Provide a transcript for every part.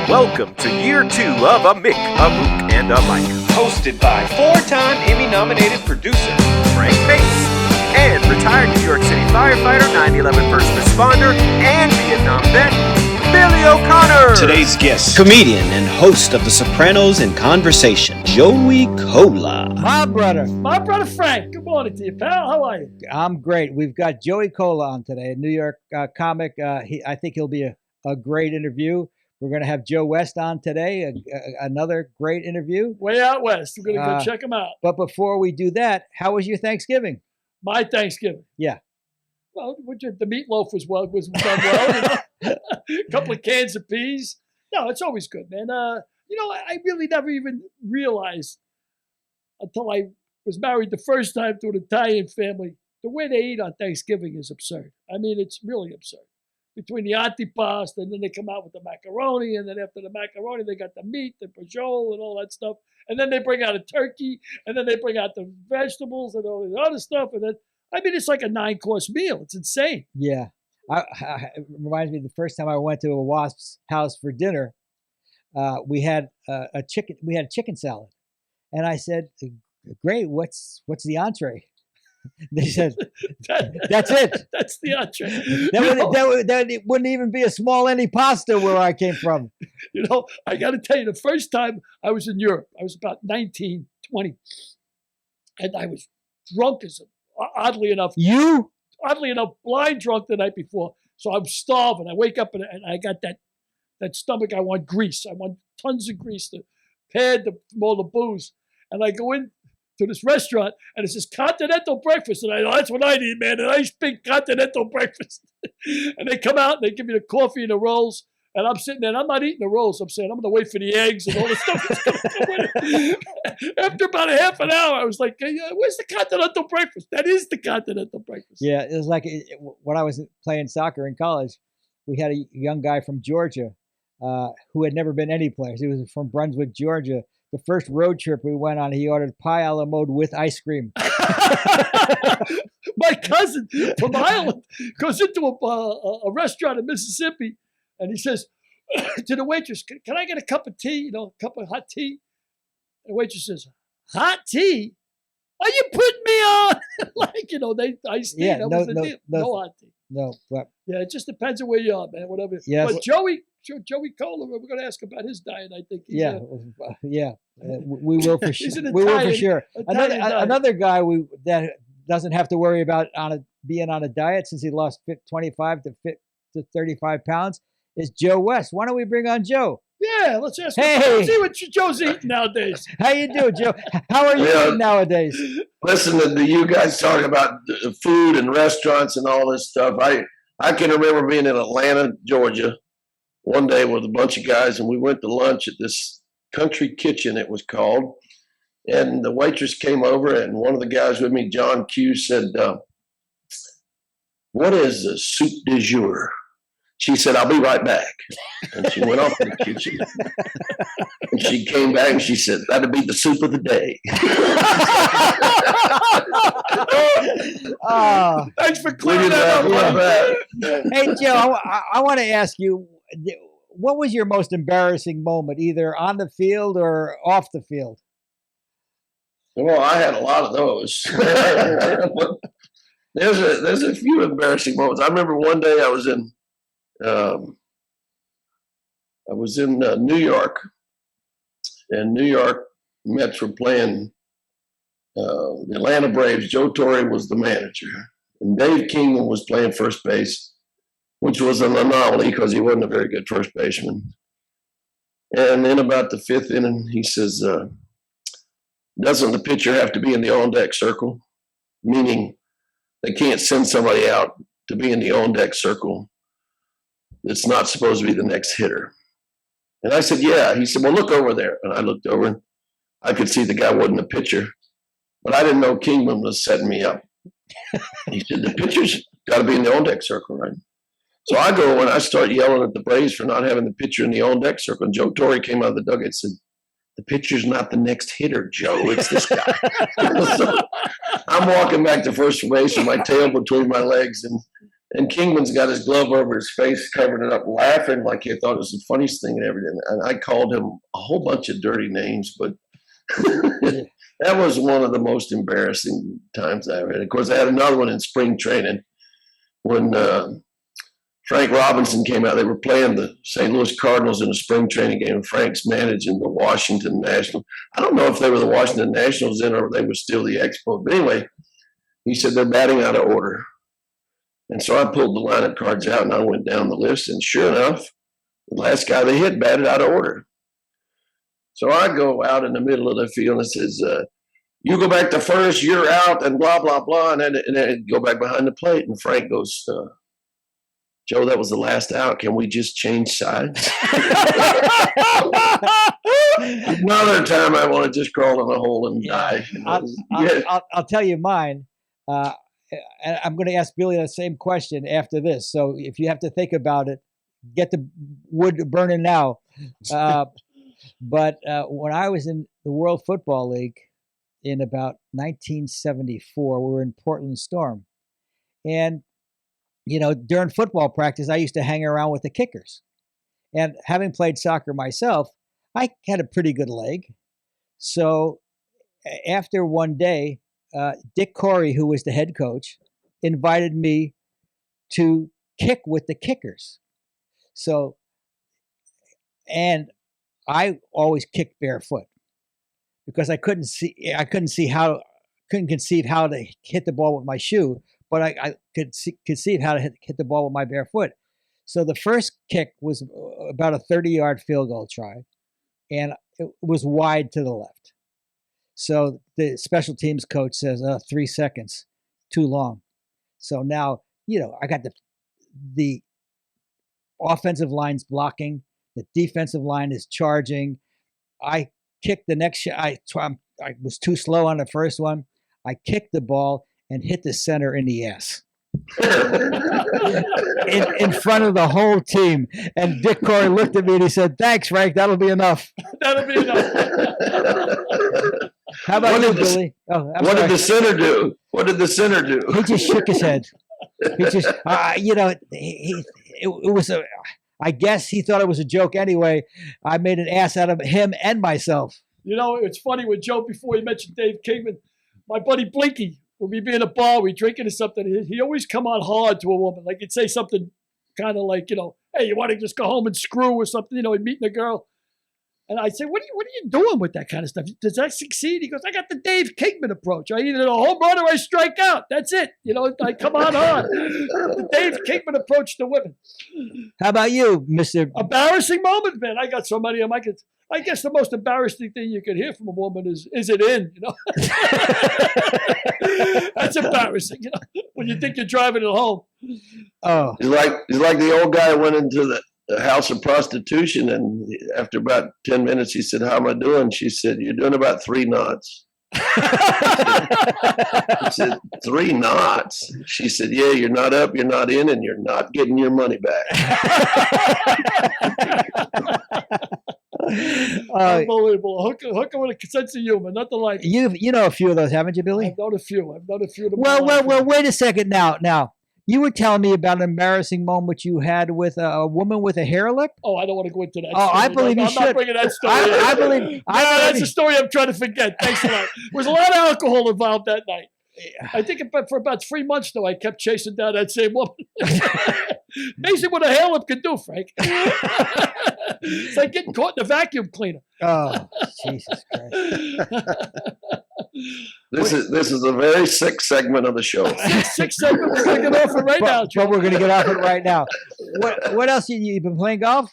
Welcome to year 2 of A Mick, a Mook, and a Mike. Hosted by 4-time Emmy-nominated producer Frank Bates and retired New York City firefighter, 9/11 first responder, and Vietnam vet, Billy O'Connor. Today's guest, comedian and host of The Sopranos in Conversation, Joey Kola. My brother Frank. Good morning to you, pal. How are you? I'm great. We've got Joey Kola on today, a New York comic. I think he'll be a great interview. We're going to have Joe West on today, another great interview. Way out west. We're going to go check him out. But before we do that, how was your Thanksgiving? My Thanksgiving. Yeah. Well, the meatloaf was done well. A couple of cans of peas. No, it's always good, man. I really never even realized until I was married the first time to an Italian family, the way they eat on Thanksgiving is absurd. I mean, it's really absurd. Between the antipasta, and then they come out with the macaroni, and then after the macaroni, they got the meat, the prosciutto, and all that stuff. And then they bring out a turkey, and then they bring out the vegetables and all the other stuff. And then, it's like a 9-course meal. It's insane. Yeah. It reminds me of the first time I went to a wasp's house for dinner. We had a chicken salad, and I said, "Great, what's the entree?" They said, "That's it. That's the entree." That wouldn't even be a small antipasta where I came from. I got to tell you, the first time I was in Europe, I was about 19, 20, and I was drunk oddly enough, blind drunk the night before. So I'm starving. I wake up and I got that stomach. I want grease. I want tons of grease to pad all the booze. And I go in to this restaurant, and it says continental breakfast, and I know that's what I need, man, a nice big continental breakfast. And they come out, and they give me the coffee and the rolls, and I'm sitting there, and I'm not eating the rolls. I'm saying, I'm going to wait for the eggs and all the stuff that's going to come with it. After about a half an hour, I was like, hey, where's the continental breakfast? That is the continental breakfast. Yeah, it was like when I was playing soccer in college, we had a young guy from Georgia who had never been anyplace. He was from Brunswick, Georgia. The first road trip we went on, he ordered pie a la mode with ice cream. My cousin from Ireland goes into a restaurant in Mississippi, and he says to the waitress, "Can I get a cup of tea? A cup of hot tea?" And the waitress says, "Hot tea? Are you putting me on?" They iced tea. Yeah, that was the deal. No hot tea. No, but yeah, it just depends on where you are, man. Whatever. Yes. But Joey Kola, we're going to ask about his diet. I think. We will for sure. We will for sure. Another guy that doesn't have to worry about being on a diet since he lost 25 to 35 pounds is Joe West. Why don't we bring on Joe? Yeah, let's ask him. Let's see what Joe's eating nowadays. How you doing, Joe? How are you eating nowadays? Listening to you guys talk about food and restaurants and all this stuff, I can remember being in Atlanta, Georgia, one day with a bunch of guys, and we went to lunch at this country kitchen, it was called, and the waitress came over, and one of the guys with me, John Q, said, "What is the soup du jour?" She said, "I'll be right back." And she went off to the kitchen. And she came back and she said, "That'd be the soup of the day." Thanks for clearing that up. Hey, Joe, I want to ask you, what was your most embarrassing moment, either on the field or off the field? Well, I had a lot of those. There's a few embarrassing moments. I remember one day I was in New York, and New York Mets were playing the Atlanta Braves. Joe Torre was the manager, and Dave Kingman was playing first base, which was an anomaly because he wasn't a very good first baseman. And then about the 5th inning, he says, "Doesn't the pitcher have to be in the on-deck circle?" Meaning they can't send somebody out to be in the on-deck circle. It's not supposed to be the next hitter. And I said, "Yeah." He said, "Well, look over there." And I looked over and I could see the guy wasn't a pitcher, but I didn't know Kingman was setting me up. He said, "The pitcher's got to be in the on-deck circle, right?" So I go and I start yelling at the Braves for not having the pitcher in the on-deck circle. And Joe Torre came out of the dugout and said, "The pitcher's not the next hitter, Joe. It's this guy." So I'm walking back to first base with my tail between my legs, and And Kingman's got his glove over his face, covering it up, laughing like he thought it was the funniest thing and everything. And I called him a whole bunch of dirty names, but that was one of the most embarrassing times I ever had. Of course, I had another one in spring training when Frank Robinson came out. They were playing the St. Louis Cardinals in a spring training game. Frank's managing the Washington Nationals. I don't know if they were the Washington Nationals then or they were still the Expos. But anyway, he said they're batting out of order. And so I pulled the lineup cards out and I went down the list. And sure enough, the last guy they hit batted out of order. So I go out in the middle of the field and it says, you go back to first, you're out, and blah, blah, blah. And then go back behind the plate. And Frank goes, Joe, that was the last out. Can we just change sides? Another time I want to just crawl in a hole and die. I'll tell you mine. And I'm going to ask Billy the same question after this. So if you have to think about it, get the wood burning now. But when I was in the World Football League in about 1974, we were in Portland Storm. And, you know, during football practice, I used to hang around with the kickers. And having played soccer myself, I had a pretty good leg. So after one day, Dick Corey, who was the head coach, invited me to kick with the kickers. So, and I always kicked barefoot because I couldn't conceive how to hit the ball with my shoe, but I could conceive how to hit the ball with my bare foot. So the first kick was about a 30-yard field goal try, and it was wide to the left. So the special teams coach says, 3 seconds, too long. So now, you know, I got the offensive line's blocking, the defensive line is charging. I kicked the next shot. I was too slow on the first one. I kicked the ball and hit the center in the ass. in front of the whole team. And Dick Corey looked at me and he said, "Thanks, Frank. That'll be enough." That'll be enough. How about you, Billy? What did the center do? What did the center do? He just shook his head. He just, you know, it was a. I guess he thought it was a joke anyway. I made an ass out of him and myself. You know, it's funny with Joe before he mentioned Dave Kingman. My buddy Blinky, when we'd be in a bar, we'd drinking or something, he always come on hard to a woman. Like he'd say something kind of like, you know, "Hey, you want to just go home and screw or something?" You know, he'd meeting a girl. And I'd say, what are you doing with that kind of stuff? Does that succeed? He goes, "I got the Dave Kingman approach. I either a home run or I strike out. That's it. You know, I come on hard." The Dave Kingman approach to women. How about you, Mr. Embarrassing moment, man. I got so many of them. I guess the most embarrassing thing you can hear from a woman is it in, you know? That's embarrassing, you know, when you think you're driving it home. Oh. He's like the old guy who went into the house of prostitution, and after about 10 minutes, he said, "How am I doing?" She said, "You're doing about 3 knots." He said, 3 knots? She said, "Yeah, you're not up, you're not in, and you're not getting your money back." Unbelievable. Hooker with a sense of humor, nothing like it. You know a few of those, haven't you, Billy? I've known a few. Well, wait a second now. You were telling me about an embarrassing moment you had with a woman with a hair lip? Oh, I don't want to go into that. Oh, I believe you should. I'm not bringing that story. I believe. That's a story I'm trying to forget. Thanks a lot. There was a lot of alcohol involved that night. I think for about 3 months, though, I kept chasing down that same woman. Amazing what a hair lip can do, Frank. It's like getting caught in a vacuum cleaner. Oh, Jesus Christ. This is a very sick segment of the show. Sick segment. We're going to get off it right now, Joe. But we're going to get off it right now. What else? You been playing golf?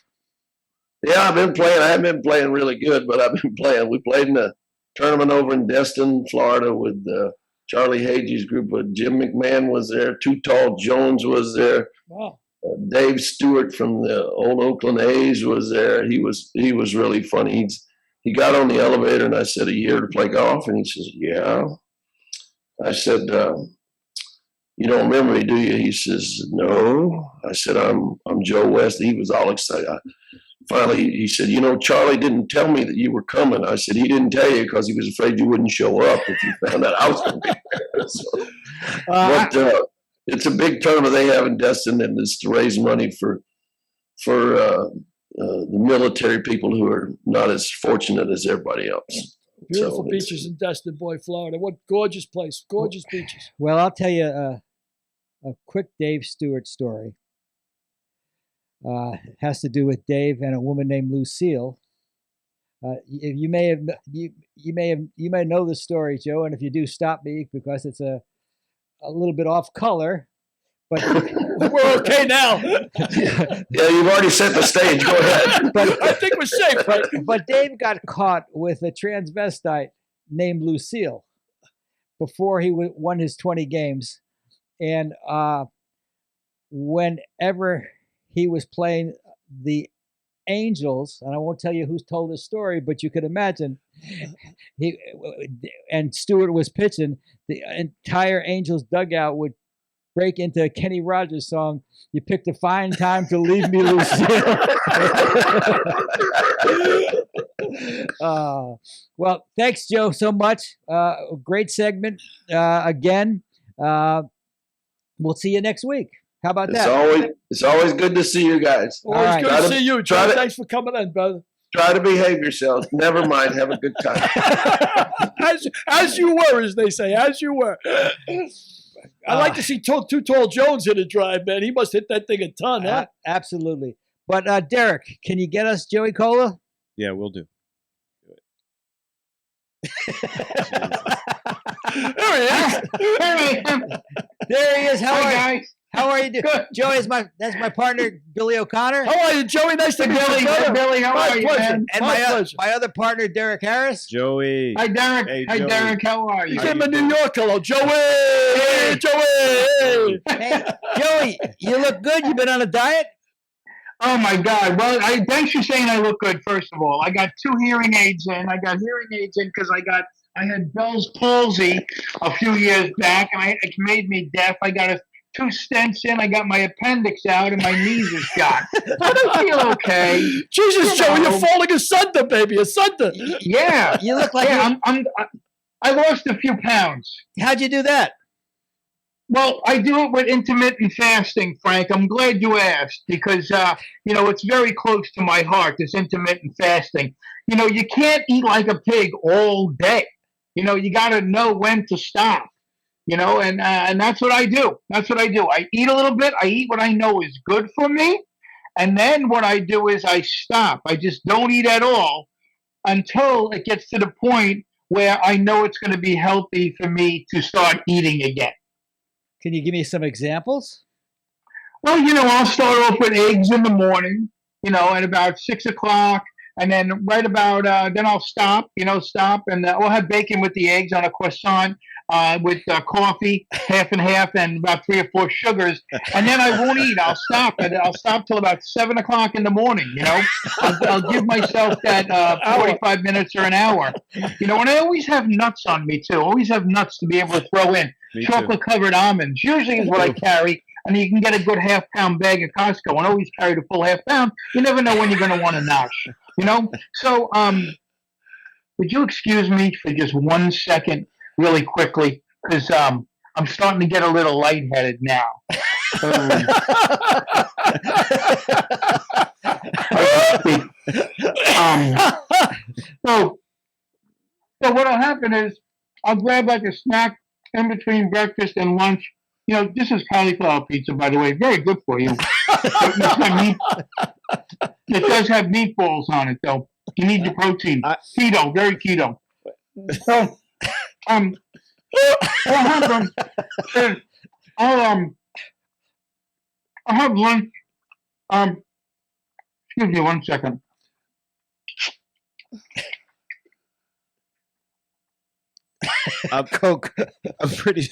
Yeah, I've been playing. I haven't been playing really good, but I've been playing. We played in a tournament over in Destin, Florida with Charlie Hagee's group. Jim McMahon was there. Too Tall Jones was there. Wow. Dave Stewart from the old Oakland A's was there. He was really funny. He got on the elevator and I said, "A year to play golf?" And he says, "Yeah." I said, "You don't remember me, do you?" He says, "No." I said, I'm Joe West." He was all excited. Finally, he said, "You know, Charlie didn't tell me that you were coming." I said, "He didn't tell you because he was afraid you wouldn't show up if you found out I was going to be there." So, it's a big tournament they have in Destin, and it's to raise money for the military people who are not as fortunate as everybody else. Beautiful beaches in Destin, boy, Florida. What gorgeous place, gorgeous beaches. Well, I'll tell you a quick Dave Stewart story. Has to do with Dave and a woman named Lucille. You may know the story, Joe, and if you do, stop me because it's a little bit off color. But we're okay now. Yeah, you've already set the stage. Go ahead. But I think we're safe, right? But Dave got caught with a transvestite named Lucille before he won his 20 games. And whenever he was playing the Angels, and I won't tell you who's told this story, but you could imagine, and Stewart was pitching, the entire Angels dugout would break into a Kenny Rogers song, "You picked a fine time to leave me, Lucille." Well, thanks, Joe, so much. Great segment. Again, we'll see you next week. How about that? It's always good to see you guys. Always good to see you, Joe. Thanks for coming in, brother. Try to behave yourselves. Never mind. Have a good time. as you were, as they say, as you were. I'd like to see Too Tall Jones hit a drive, man. He must hit that thing a ton, huh? Absolutely. But Derek, can you get us Joey Kola? Yeah, we'll do. There he is. There he is. Hi, guys. How are you doing? Good. Joey that's my partner, Billy O'Connor. How are you, Joey? Nice to meet you. Billy, how are you, man? And my other partner, Derek Harris. Joey. Hi, Derek. Hey, Hi, Joey. Derek. How are you? He's in New York. Hello, Joey. Hey, Joey. Hey, Joey, you look good. You been on a diet? Oh, my God. Well, thanks for saying I look good, first of all. I got 2 hearing aids in. I got hearing aids in because I had Bell's palsy a few years back, and it made me deaf. I got 2 stents in. I got my appendix out, and my knees are shot. I feel okay. Jesus, Joey, you're falling asunder, baby, asunder. Yeah. You look like I lost a few pounds. How'd you do that? Well, I do it with intermittent fasting, Frank. I'm glad you asked because, it's very close to my heart, this intermittent fasting. You can't eat like a pig all day. You got to know when to stop, and that's what I do. That's what I do. I eat a little bit. I eat what I know is good for me. And then what I do is I stop. I just don't eat at all until it gets to the point where I know it's going to be healthy for me to start eating again. Can you give me some examples? Well, I'll start off with eggs in the morning, at about 6 o'clock. And then right about, then I'll stop, and we'll have bacon with the eggs on a croissant with coffee, half and half, and about 3 or 4 sugars. And then I won't eat. I'll stop. I'll stop till about 7 o'clock in the morning, I'll give myself that 45 minutes or an hour. And I always have nuts on me, too. Always have nuts to be able to throw in. Chocolate-covered almonds usually is what I carry. And you can get a good half-pound bag at Costco and always carry the full half-pound. You never know when you're going to want a nosh. So, would you excuse me for just 1 second, really quickly, because I'm starting to get a little lightheaded now. So what'll happen is I'll grab like a snack in between breakfast and lunch. This is cauliflower pizza, by the way. Very good for you. It does have meatballs on it, though. You need the protein. Keto, very keto. So, what happens is I'll have lunch. Excuse me 1 second. Coke. I'm pretty.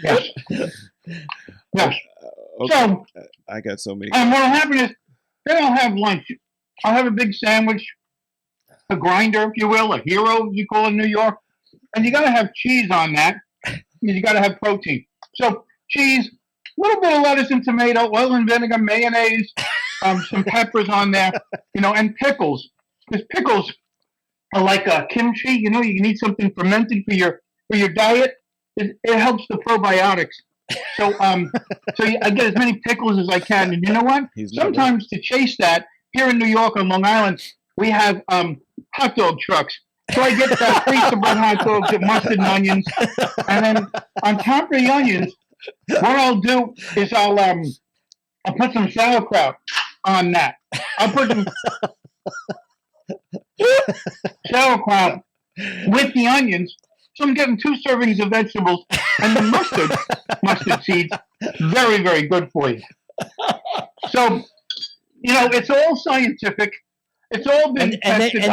Yes. Yes. Okay. So, I got so many. what'll happen is then I'll have lunch. I'll have a big sandwich, a grinder, if you will, a hero, you call it in New York. And you got to have cheese on that. You got to have protein. So cheese, a little bit of lettuce and tomato, oil and vinegar, mayonnaise, some peppers on there, and pickles. Because pickles are like kimchi. You need something fermented for your diet. it helps the probiotics. So I get as many pickles as I can. And you know what? Sometimes to chase that, here in New York on Long Island, we have hot dog trucks. So I get that freezer bread hot dogs with mustard and onions, and then on top of the onions, what I'll do is I'll put some sauerkraut on that. I'll put some sauerkraut with the onions. So I'm getting 2 servings of vegetables, and the mustard seeds, very, very good for you. So, it's all scientific. It's all been tested.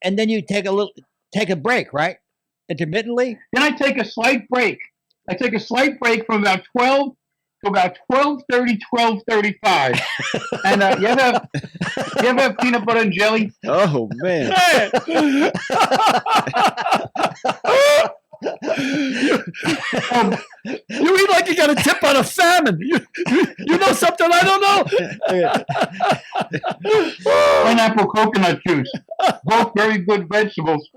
And then you take a break, right? Intermittently. Then I take a slight break. I take a slight break from about 12 to about 12:30, 12:35. And you ever have peanut butter and jelly? Oh man. You eat like you got a tip on a famine. You know something I don't know. Pineapple coconut juice, both very good vegetables,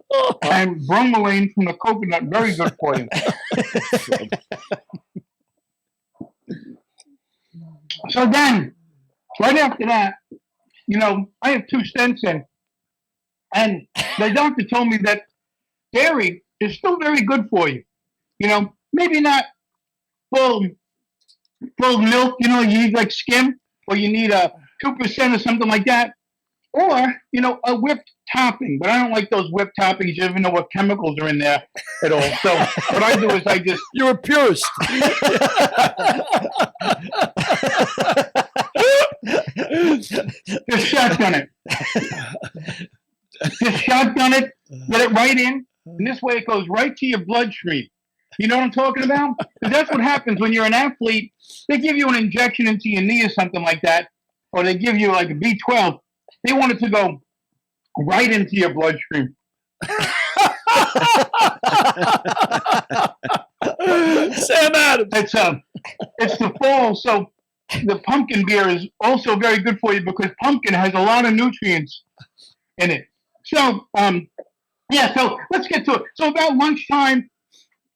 and bromelain from the coconut, very good for you. So then, right after that, I have 2 stents in, and the doctor told me that dairy is still very good for you. Maybe not full milk, you need like skim, or you need a 2% or something like that, or, a whipped topping. But I don't like those whipped toppings. You don't even know what chemicals are in there at all. So what I do is You're a purist. Just shotgun it. Just shotgun it, let it right in, and this way it goes right to your bloodstream. You know what I'm talking about? Because that's what happens when you're an athlete. They give you an injection into your knee or something like that, or they give you like a B12. They want it to go right into your bloodstream. Sam Adams. It's the fall, so the pumpkin beer is also very good for you because pumpkin has a lot of nutrients in it. So, so let's get to it. So about lunchtime,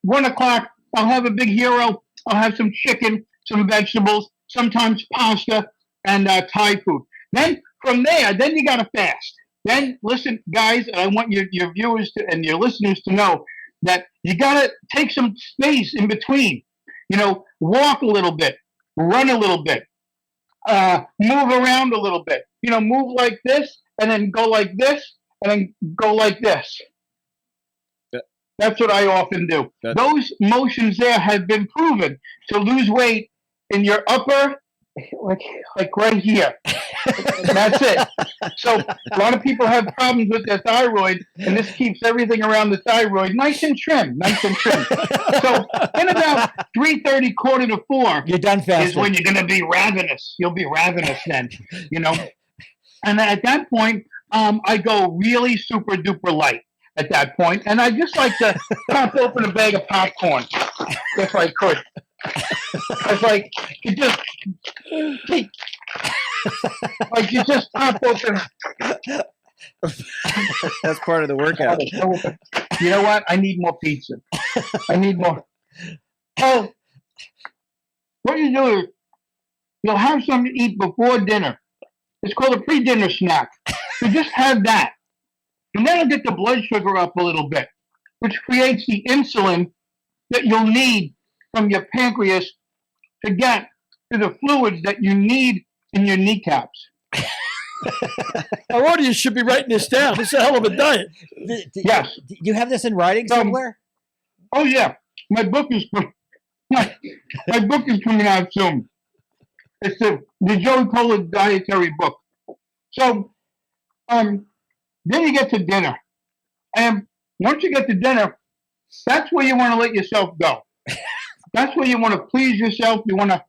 1 o'clock, I'll have a big hero. I'll have some chicken, some vegetables, sometimes pasta, and Thai food. Then from there, you got to fast. Then listen, guys, and I want your viewers and your listeners to know that you got to take some space in between. Walk a little bit, run a little bit, move around a little bit. Move like this, and then go like this, and then go like this. That's what I often do. Those motions there have been proven to lose weight in your upper, like right here. That's it. So a lot of people have problems with their thyroid, and this keeps everything around the thyroid nice and trim. So in about 3:30, 3:45, you're done fasting. Is when you're going to be ravenous. You'll be ravenous then, And at that point, I go really super duper light. At that point, and I just like to pop open a bag of popcorn if I could. It's like you just pop open. That's part of the workout. You know what? I need more pizza. I need more. Oh, what you do is you'll have something to eat before dinner. It's called a pre-dinner snack. You just have that. And then it'll get the blood sugar up a little bit, which creates the insulin that you'll need from your pancreas to get to the fluids that you need in your kneecaps. Our audience should be writing this down. It's a hell of a diet. Yes. Do you have this in writing somewhere? Oh, yeah. My book is coming out soon. It's the Joey Kola dietary book. So, then you get to dinner. And once you get to dinner, that's where you want to let yourself go. That's where you want to please yourself. You want to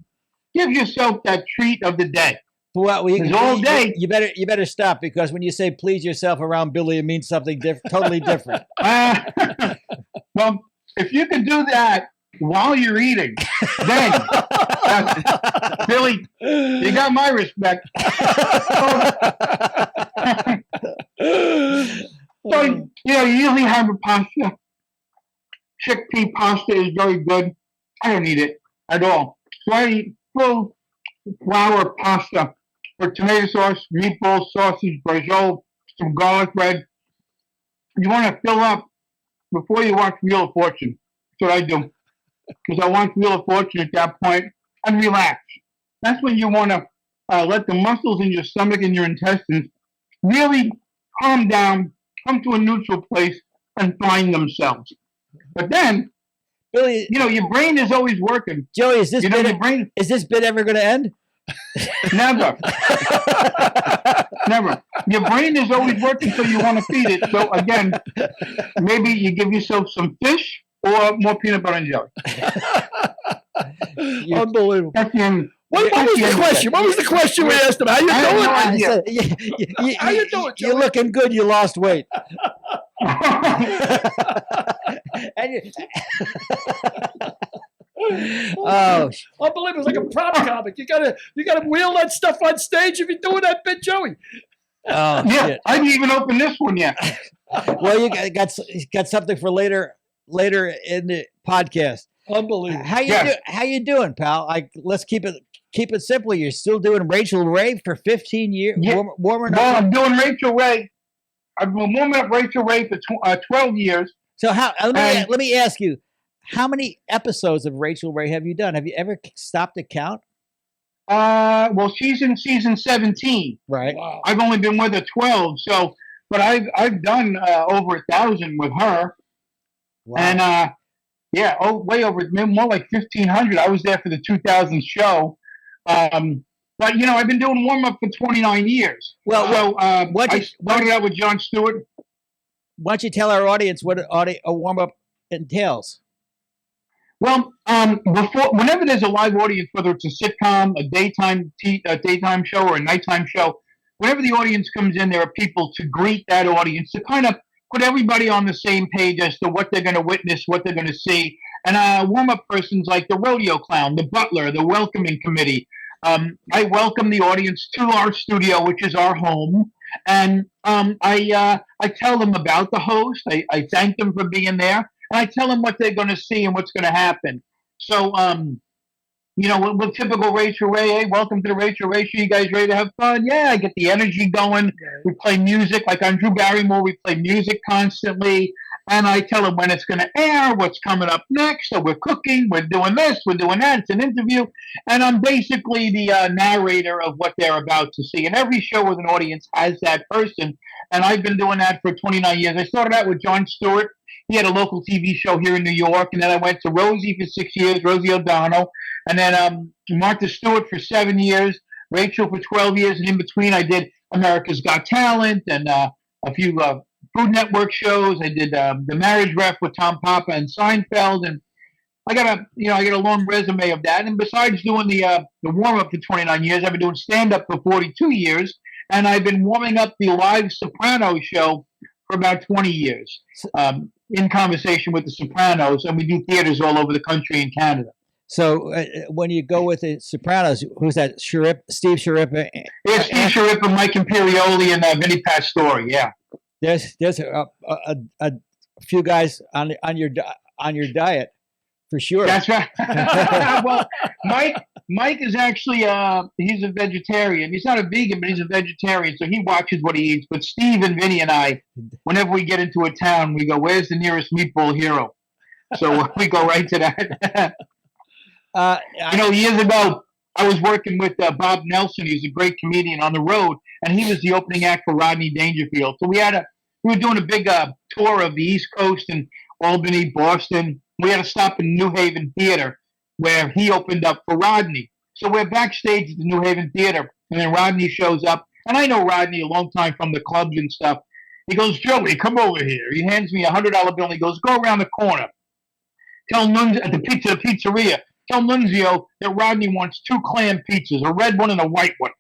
give yourself that treat of the day. Well, all day. You better stop, because when you say please yourself around Billy, it means something totally different. Well, if you can do that while you're eating, then Billy, you got my respect. So, you usually have a pasta, chickpea pasta is very good. I don't eat it at all. So I eat full flour pasta with tomato sauce, meatballs, sausage, basil, some garlic bread. You want to fill up before you watch Wheel of Fortune. That's what I do. Because I watch Wheel of Fortune at that point and relax. That's when you want to let the muscles in your stomach and your intestines really calm down, come to a neutral place, and find themselves. But then, Billy, your brain is always working. Joey, is this bit ever going to end? Never. Never. Your brain is always working, so you want to feed it. So again, maybe you give yourself some fish or more peanut butter and jelly. Unbelievable. That's the end. What was the question? What was the question we asked him? How you doing? How you doing, Joey? You're looking good. You lost weight. Oh, unbelievable! It's like a prop comic. You gotta wheel that stuff on stage if you're doing that bit, Joey. Oh, yeah, shit. I didn't even open this one yet. Well, you got something for later in the podcast. Unbelievable. How you doing, pal? Let's keep it simple. You're still doing Rachael Ray for 15 years. Yeah. Warming up. Well, I'm doing Rachael Ray. I've been warming up Rachael Ray for 12 years. So let me ask you, how many episodes of Rachael Ray have you done? Have you ever stopped to count? Well, she's in season 17. Right. Wow. I've only been with her 12. So, but I've done over 1,000 with her. Wow. And way over, more like 1,500. I was there for the 2000 show. But I've been doing warm up for 29 years. Well, I started out with Jon Stewart. Why don't you tell our audience what a warm up entails? Well, whenever there's a live audience, whether it's a sitcom, a daytime show, or a nighttime show, whenever the audience comes in, there are people to greet that audience, to kind of put everybody on the same page as to what they're going to witness, what they're going to see. And warm-up persons like the rodeo clown, the butler, the welcoming committee. I welcome the audience to our studio, which is our home. And I tell them about the host. I thank them for being there. And I tell them what they're going to see and what's going to happen. So, with typical Rachael Ray, hey, welcome to the Rachael Ray Show. You guys ready to have fun? Yeah, I get the energy going. We play music. Like on Drew Barrymore, we play music constantly. And I tell them when it's going to air, what's coming up next. So we're cooking, we're doing this, we're doing that. It's an interview. And I'm basically the narrator of what they're about to see. And every show with an audience has that person. And I've been doing that for 29 years. I started out with Jon Stewart. He had a local TV show here in New York. And then I went to Rosie for 6 years, Rosie O'Donnell. And then Martha Stewart for 7 years, Rachael for 12 years. And in between, I did America's Got Talent and a few Food Network shows. I did the Marriage Ref with Tom Papa and Seinfeld. And I got a long resume of that. And besides doing the warm-up for 29 years, I've been doing stand-up for 42 years. And I've been warming up the live Soprano show for about 20 years. In conversation with the Sopranos, and we do theaters all over the country and Canada. So when you go with the Sopranos, who's that? Steve Sciarippa? Yeah, Steve Sciarippa, Mike Imperioli, and Vinny Pastore. Yeah, there's a few guys on your diet for sure. That's right. Well, Mike is actually he's a vegetarian. He's not a vegan, but he's a vegetarian, so he watches what he eats. But Steve and Vinny and I, whenever we get into a town, we go, "Where's the nearest meatball hero?" So we go right to that. Years ago, I was working with Bob Nelson. He's a great comedian on the road, and he was the opening act for Rodney Dangerfield. So we were doing a big tour of the East Coast and Albany, Boston. We had to stop in New Haven Theater where he opened up for Rodney. So we're backstage at the New Haven Theater, and then Rodney shows up. And I know Rodney a long time from the clubs and stuff. He goes, "Joey, come over here." He hands me a $100 bill, and he goes, "Go around the corner. Tell Nunzio at the pizzeria. Tell Nunzio that Rodney wants 2 clam pizzas, a red one and a white one."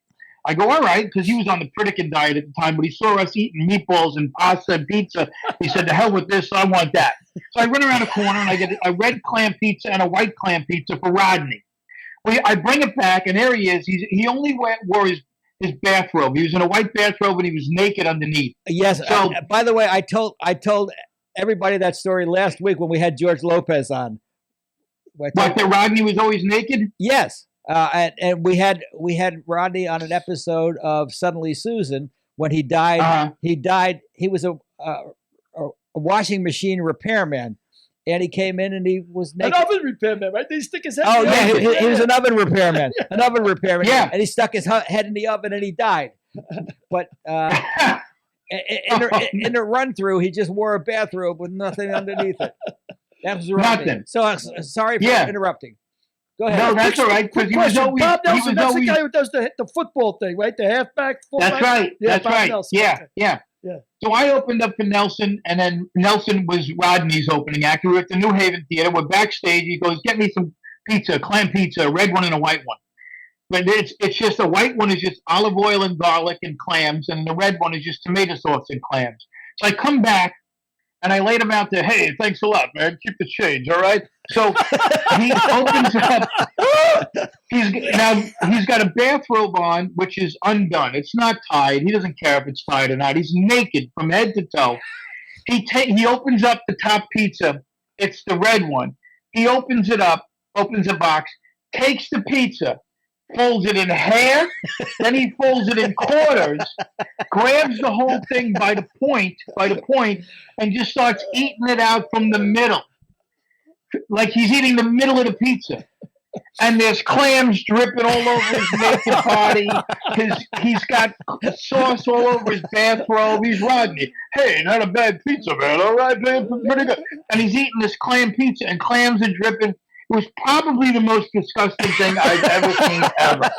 I go, "All right," because he was on the Pritikin diet at the time, but he saw us eating meatballs and pasta and pizza. He said, "To hell with this, I want that." So I run around the corner and I get a red clam pizza and a white clam pizza for Rodney. I bring it back, and there he is. He only wore his bathrobe. He was in a white bathrobe, and he was naked underneath. Yes. So, by the way, I told everybody that story last week when we had George Lopez on. What, that Rodney was always naked? Yes. And we had Rodney on an episode of Suddenly Susan when he died. He died. He was a washing machine repairman, and he came in and he was naked. An oven repairman, right? They stick his head. Oh yeah, he was an oven repairman. An oven repairman. Yeah, and he stuck his head in the oven and he died. But in the run through, he just wore a bathrobe with nothing underneath it. That was Rodney. Nothing. So sorry for interrupting. Go ahead. No, that's all right. Because Bob Nelson, that's the guy who does the football thing, right? The halfback, fullback. That's right. Yeah, that's Bob right. Nelson. Yeah, Okay. yeah. Yeah. So I opened up for Nelson, and then Nelson was Rodney's opening act. We were at the New Haven Theater. We're backstage. He goes, "Get me some pizza, clam pizza, a red one and a white one." But it's just the white one is just olive oil and garlic and clams, and the red one is just tomato sauce and clams. So I come back, and I laid him out there. "Hey, thanks a lot, man. Keep the change, all right?" So he opens up. He's got a bathrobe on, which is undone. It's not tied. He doesn't care if it's tied or not. He's naked from head to toe. He opens up the top pizza. It's the red one. He opens it up, opens a box, takes the pizza, folds it in half, then he folds it in quarters, grabs the whole thing by the point, and just starts eating it out from the middle. Like he's eating the middle of the pizza. And there's clams dripping all over his naked body. He's got sauce all over his bathrobe. He's Rodney. "Hey, not a bad pizza, man. All right, man, pretty good." And he's eating this clam pizza, and clams are dripping. It was probably the most disgusting thing I've ever seen, ever.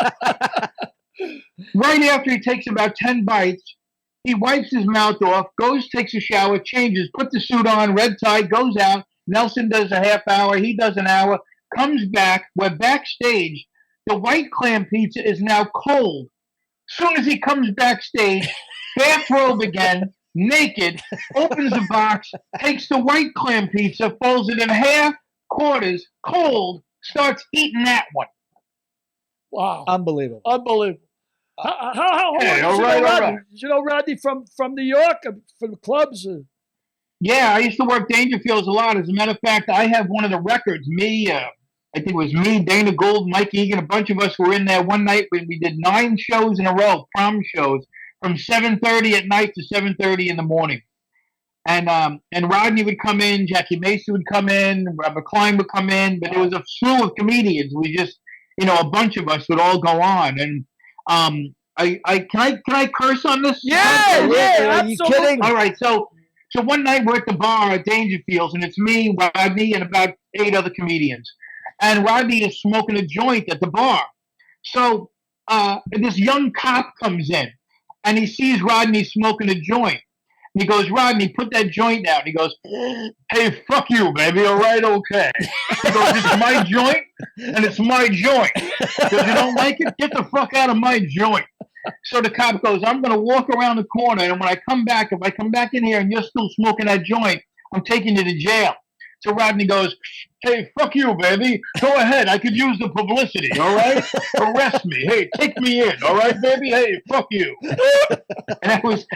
Right after he takes about 10 bites, he wipes his mouth off, goes, takes a shower, changes, puts the suit on, red tie, goes out. Nelson does a half hour. He does an hour. Comes back. We're backstage. The white clam pizza is now cold. Soon as he comes backstage, bathrobe again, naked, opens the box, takes the white clam pizza, folds it in half, quarters, cold, starts eating that one. Wow. Unbelievable. How Hey, did all right. Rodney? Did you know Rodney from New York, from clubs? Yeah, I used to work Dangerfields a lot. As a matter of fact, I have one of the records. I think it was me, Dana Gould, Mike Egan, a bunch of us were in there one night when we did 9 shows in a row, prom shows, from 7:30 at night to 7:30 in the morning. And Rodney would come in, Jackie Mason would come in, Robert Klein would come in, but it was a slew of comedians. We just, a bunch of us would all go on. And can I curse on this? Yeah, Are you kidding? All right, so one night we're at the bar at Dangerfields, and it's me, Rodney, and about 8 other comedians. And Rodney is smoking a joint at the bar. So this young cop comes in, and he sees Rodney smoking a joint. And he goes, "Rodney, put that joint down." He goes, "Hey, fuck you, baby. All right, okay." He goes, "It's my joint, and it's my joint. If you don't like it, get the fuck out of my joint." So the cop goes, "I'm going to walk around the corner, and when I come back, if I come back in here and you're still smoking that joint, I'm taking you to jail." So Rodney goes, "Hey, fuck you, baby. Go ahead. I could use the publicity, all right? Arrest me. Hey, take me in, all right, baby? Hey, fuck you." And I was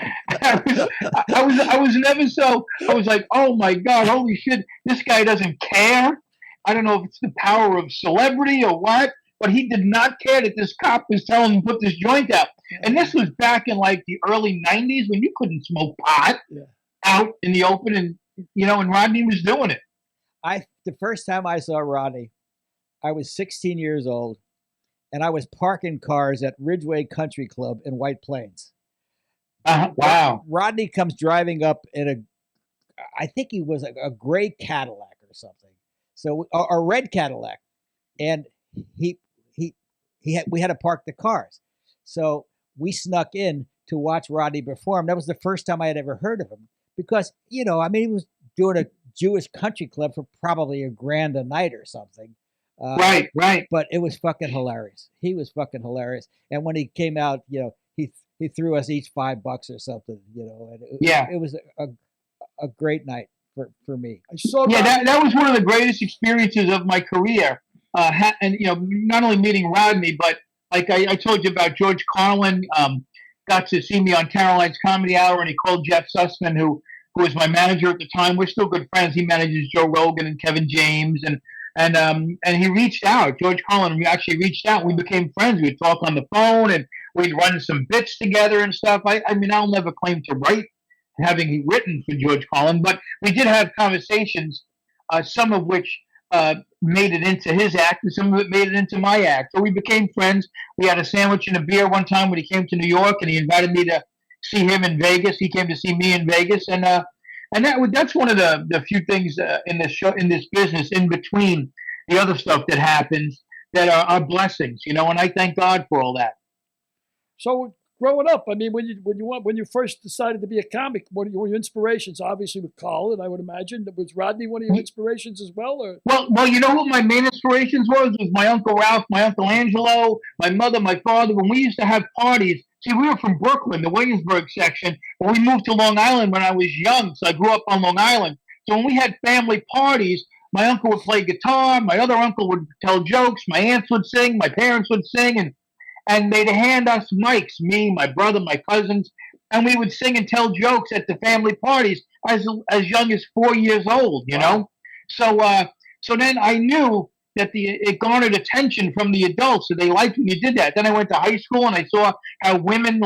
never so, I was like, oh my God, holy shit, this guy doesn't care. I don't know if it's the power of celebrity or what, but he did not care that this cop was telling him to put this joint out. And this was back in like the early 90s when you couldn't smoke pot out in the open, and and Rodney was doing it. The first time I saw Rodney, I was 16 years old, and I was parking cars at Ridgeway Country Club in White Plains. Wow. Rodney comes driving up in I think he was a gray Cadillac or something, so a red Cadillac, and we had to park the cars, so we snuck in to watch Rodney perform. That was the first time I had ever heard of him, because he was doing a Jewish country club for probably $1,000 a night or something. Right. But it was fucking hilarious. He was fucking hilarious. And when he came out, he threw us each $5 or something, and it was a great night for me. I saw that was one of the greatest experiences of my career. And not only meeting Rodney, but like I told you about George Carlin, got to see me on Caroline's Comedy Hour, and he called Jeff Sussman, who who was my manager at the time. We're still good friends. He manages Joe Rogan and Kevin James, and he reached out. George Carlin actually reached out. We became friends. We'd talk on the phone, and we'd run some bits together and stuff. I mean, I'll never claim to write, having written for George Carlin, but we did have conversations, some of which made it into his act, and some of it made it into my act. So we became friends. We had a sandwich and a beer one time when he came to New York, and he invited me to see him in Vegas. He came to see me in Vegas, and that's one of the few things in this business, in between the other stuff that happens, that are blessings, and I thank God for all that. So growing up, I mean, when you first decided to be a comic, what were your inspirations? Obviously with Colin, I would imagine. Was Rodney one of your inspirations as well? Or? Well, you know what my main inspirations was my Uncle Ralph, my Uncle Angelo, my mother, my father. When we used to have parties, see, we were from Brooklyn, the Williamsburg section, but we moved to Long Island when I was young, so I grew up on Long Island. So when we had family parties, my uncle would play guitar, my other uncle would tell jokes, my aunts would sing, my parents would sing, and they'd hand us mics, me, my brother, my cousins, and we would sing and tell jokes at the family parties as young as 4 years old, you know? So then I knew that it garnered attention from the adults, so they liked when you did that. Then I went to high school and I saw how women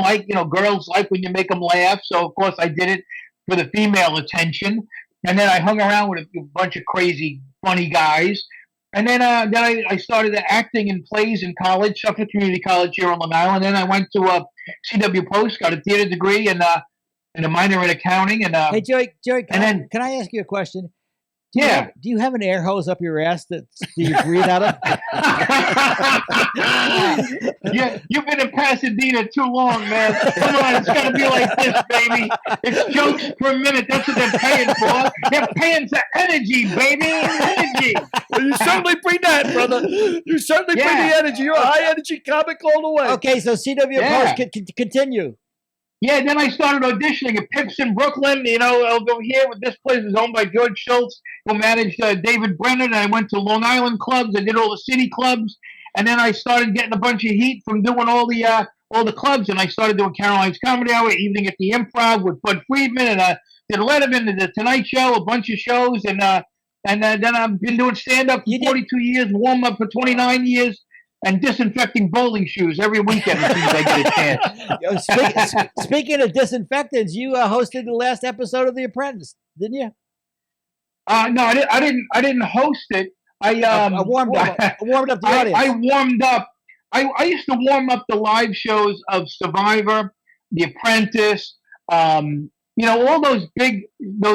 girls like when you make them laugh. So of course I did it for the female attention. And then I hung around with a bunch of crazy, funny guys. And then I started acting in plays in college, Suffolk Community College here on Long Island. Then I went to CW Post, got a theater degree and a minor in accounting. And hey, Joey, can I ask you a question? Do you have an air hose up your ass that you breathe out of? Yeah, you've been in Pasadena too long, man. Come on, it's got to be like this, baby. It's jokes per minute. That's what they're paying for. They're paying for energy, baby. Energy. Well, you certainly bring that, brother. You certainly bring the energy. You're a high-energy comic all the way. Okay, so CW Post, continue. Yeah, then I started auditioning at Pips in Brooklyn. Over here, this place is owned by George Schultz, who managed David Brennan. And I went to Long Island clubs. I did all the city clubs, and then I started getting a bunch of heat from doing all the clubs. And I started doing Caroline's Comedy Hour, Evening at the Improv with Bud Friedman, and did Letterman and the Tonight Show, a bunch of shows, and then I've been doing stand up for 42 years, warm up for 29 years. And disinfecting bowling shoes every weekend as soon as I get a chance. Speaking of disinfectants, you hosted the last episode of The Apprentice, didn't you? No, I didn't host it. I warmed up. I warmed up the audience. I warmed up. I used to warm up the live shows of Survivor, The Apprentice. All those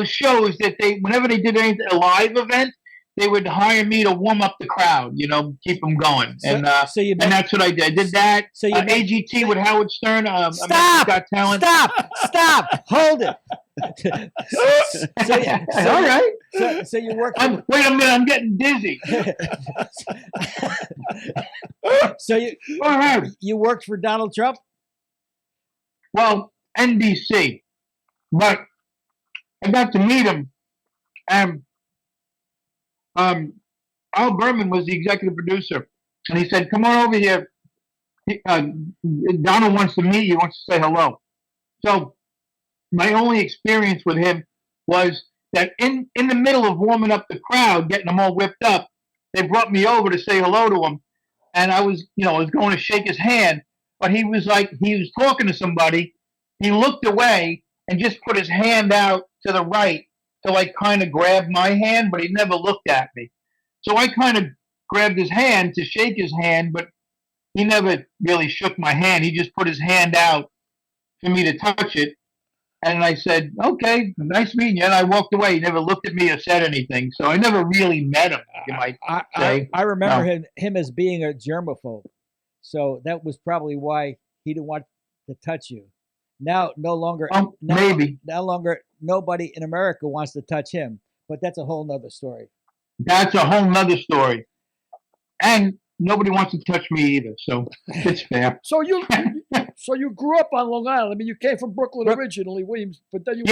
shows that whenever they did a live event, they would hire me to warm up the crowd, keep them going. And that's what I did. I did that. So AGT with Howard Stern. Stop! Got Talent. Stop! Hold it. All right. So you worked. Wait a minute, I'm getting dizzy. All right. You worked for Donald Trump? Well, NBC. But I got to meet him. Al Berman was the executive producer, and he said, "Come on over here. Donald wants to meet you. Wants to say hello." So my only experience with him was that in the middle of warming up the crowd, getting them all whipped up, they brought me over to say hello to him, and I was going to shake his hand, but he was talking to somebody. He looked away and just put his hand out to the right to kind of grab my hand, but he never looked at me. So I kind of grabbed his hand to shake his hand, but he never really shook my hand. He just put his hand out for me to touch it. And I said, "Okay, nice meeting you." And I walked away. He never looked at me or said anything. So I never really met him, you might say. I remember him as being a germaphobe. So that was probably why he didn't want to touch you. Now, maybe. No longer, nobody in America wants to touch him. But that's a whole nother story. That's a whole nother story. And nobody wants to touch me either. So it's fair. So you grew up on Long Island. I mean, you came from Brooklyn originally, Williams, but then you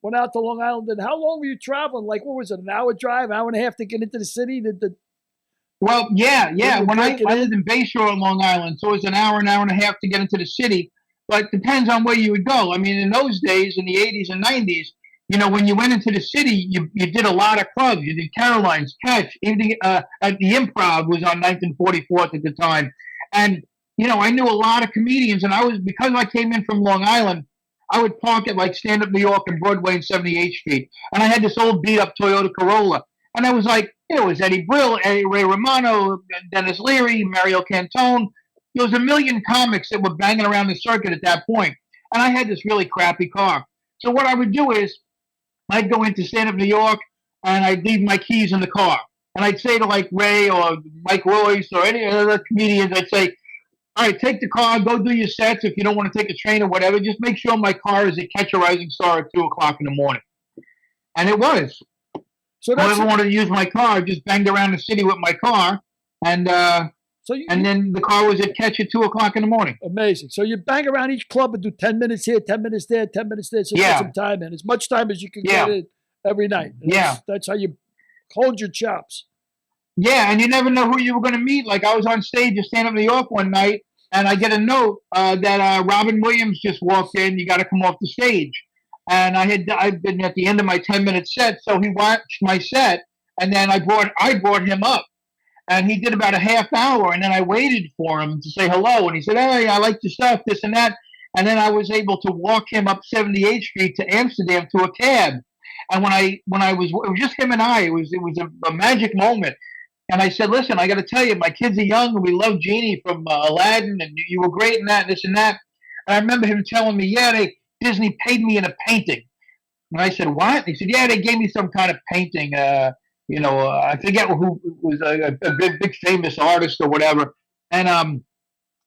went out to Long Island. And how long were you traveling? What was it, an hour drive, hour and a half to get into the city? Well, yeah. When I lived in Bayshore on Long Island, so it was an hour and a half to get into the city. But it depends on where you would go. I mean, in those days, in the 80s and 90s, when you went into the city, you did a lot of clubs. You did Caroline's, Catch, even at the Improv was on 9th and 44th at the time. And, I knew a lot of comedians, and because I came in from Long Island, I would park at like Stand Up New York and Broadway and 78th Street. And I had this old beat up Toyota Corolla. And I was like, it was Eddie Brill, Ray Romano, Dennis Leary, Mario Cantone. There was a million comics that were banging around the circuit at that point. And I had this really crappy car. So what I would do is I'd go into Stand Up New York and I'd leave my keys in the car. And I'd say to like Ray or Mike Royce or any other comedians, I'd say, all right, take the car, go do your sets. If you don't want to take a train or whatever, just make sure my car is a Catch a Rising Star at 2 o'clock in the morning. And it was. So whoever wanted to use my car just banged around the city with my car. And then the car was at Catch at 2 o'clock in the morning. Amazing. So you bang around each club and do 10 minutes here, 10 minutes there, 10 minutes there. So get some time in. As much time as you can get in every night. That's how you hold your chops. Yeah, and you never know who you were going to meet. Like I was on stage at Stand Up New York one night, and I get a note that Robin Williams just walked in. You got to come off the stage. And I'd been at the end of my 10-minute set, so he watched my set, and then I brought him up, and he did about a half hour, and then I waited for him to say hello, and he said, "Hey, I like your stuff, this and that," and then I was able to walk him up 78th Street to Amsterdam to a cab, and when it was just him and I. It was a magic moment. And I said, "Listen, I got to tell you, my kids are young, and we love Genie from Aladdin, and you were great in that, this and that." And I remember him telling me, Disney paid me in a painting. And I said, "What?" He said, "Yeah, they gave me some kind of painting. I forget who was a big famous artist or whatever." And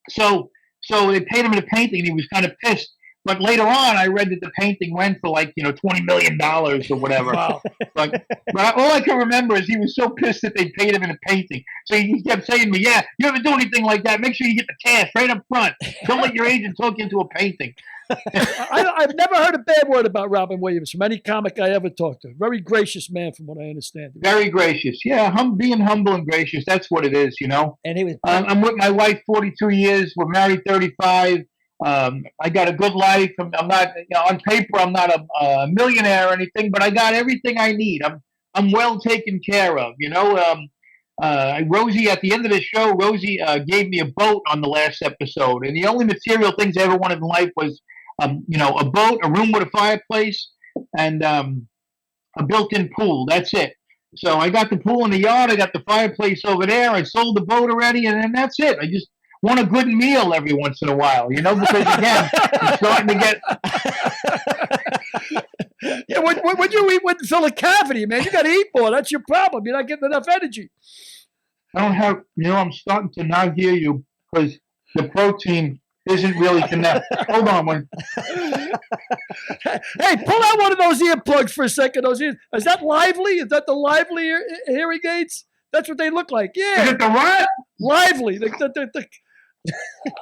so they paid him in a painting, and he was kind of pissed. But later on, I read that the painting went for like $20 million or whatever. Wow. But all I can remember is he was so pissed that they paid him in a painting. So he kept saying to me, "Yeah, you ever do anything like that? Make sure you get the cash right up front. Don't let your agent talk you into a painting." I've never heard a bad word about Robin Williams from any comic I ever talked to. Very gracious man, from what I understand. Very gracious. Yeah, being humble and gracious. That's what it is, And he was. I'm with my wife 42 years. We're married 35. I got a good life. I'm not, on paper, I'm not a millionaire or anything, but I got everything I need. I'm well taken care of. Rosie, at the end of the show, Rosie gave me a boat on the last episode, and the only material things I ever wanted in life was, a boat, a room with a fireplace, and a built-in pool. That's it. So I got the pool in the yard. I got the fireplace over there. I sold the boat already, and then that's it. I just want a good meal every once in a while, because again, I'm starting to get. Yeah, what you eat wouldn't fill a cavity, man. You got to eat more. That's your problem. You're not getting enough energy. I don't have, I'm starting to not hear you because the protein isn't really connected. Hold on one. Hey, pull out one of those earplugs for a second. Is that Lively? Is that the Lively hearing aids? That's what they look like. Yeah. Is it the what? Lively.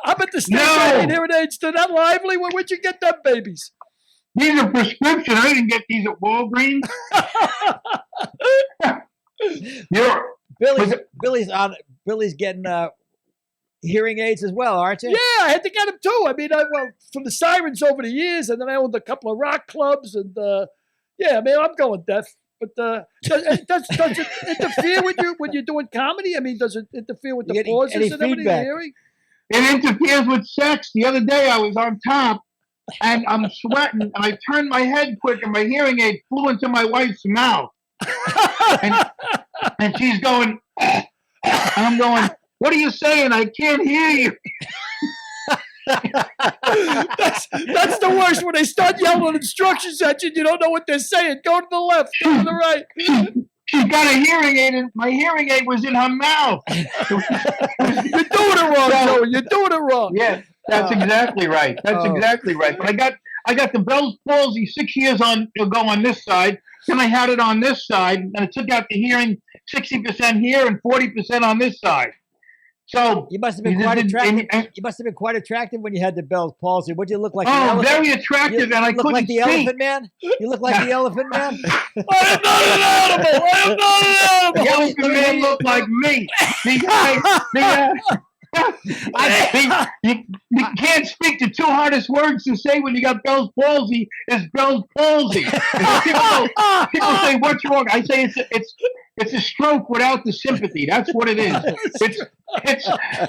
I'm at the station hearing aids. They're not Lively. Where'd you get them babies? These are prescription. I didn't get these at Walgreens. Billy's getting hearing aids as well, aren't you? Yeah, I had to get them too. I mean, from the Sirens over the years, and then I owned a couple of rock clubs, and I'm going deaf. But does it interfere with you when you're doing comedy? I mean, does it interfere with the pauses and everything you're hearing? It interferes with sex. The other day I was on top, and I'm sweating, and I turned my head quick, and my hearing aid flew into my wife's mouth. and she's going, and I'm going, "What are you saying? I can't hear you." That's the worst, when they start yelling instructions at you and you don't know what they're saying. Go to the left, go to the right. She got a hearing aid, and my hearing aid was in her mouth. You're doing it wrong, Joey. You're doing it wrong. Yeah, that's exactly right. That's exactly right. But I got the Bell's palsy 6 years ago on this side. Then I had it on this side, and it took out the hearing 60% here and 40% on this side. So you must have been quite attractive. You must have been quite attractive when you had the Bell's palsy. Would you look like? Oh, very attractive, and I couldn't like the Elephant Man. You look like the Elephant Man. I am not an animal. I am not an animal. The Elephant Man looked like me. You can't speak the two hardest words to say when you got Bell's palsy is Bell's palsy. People say, "What's wrong?" I say it's a stroke without the sympathy. That's what it is. It's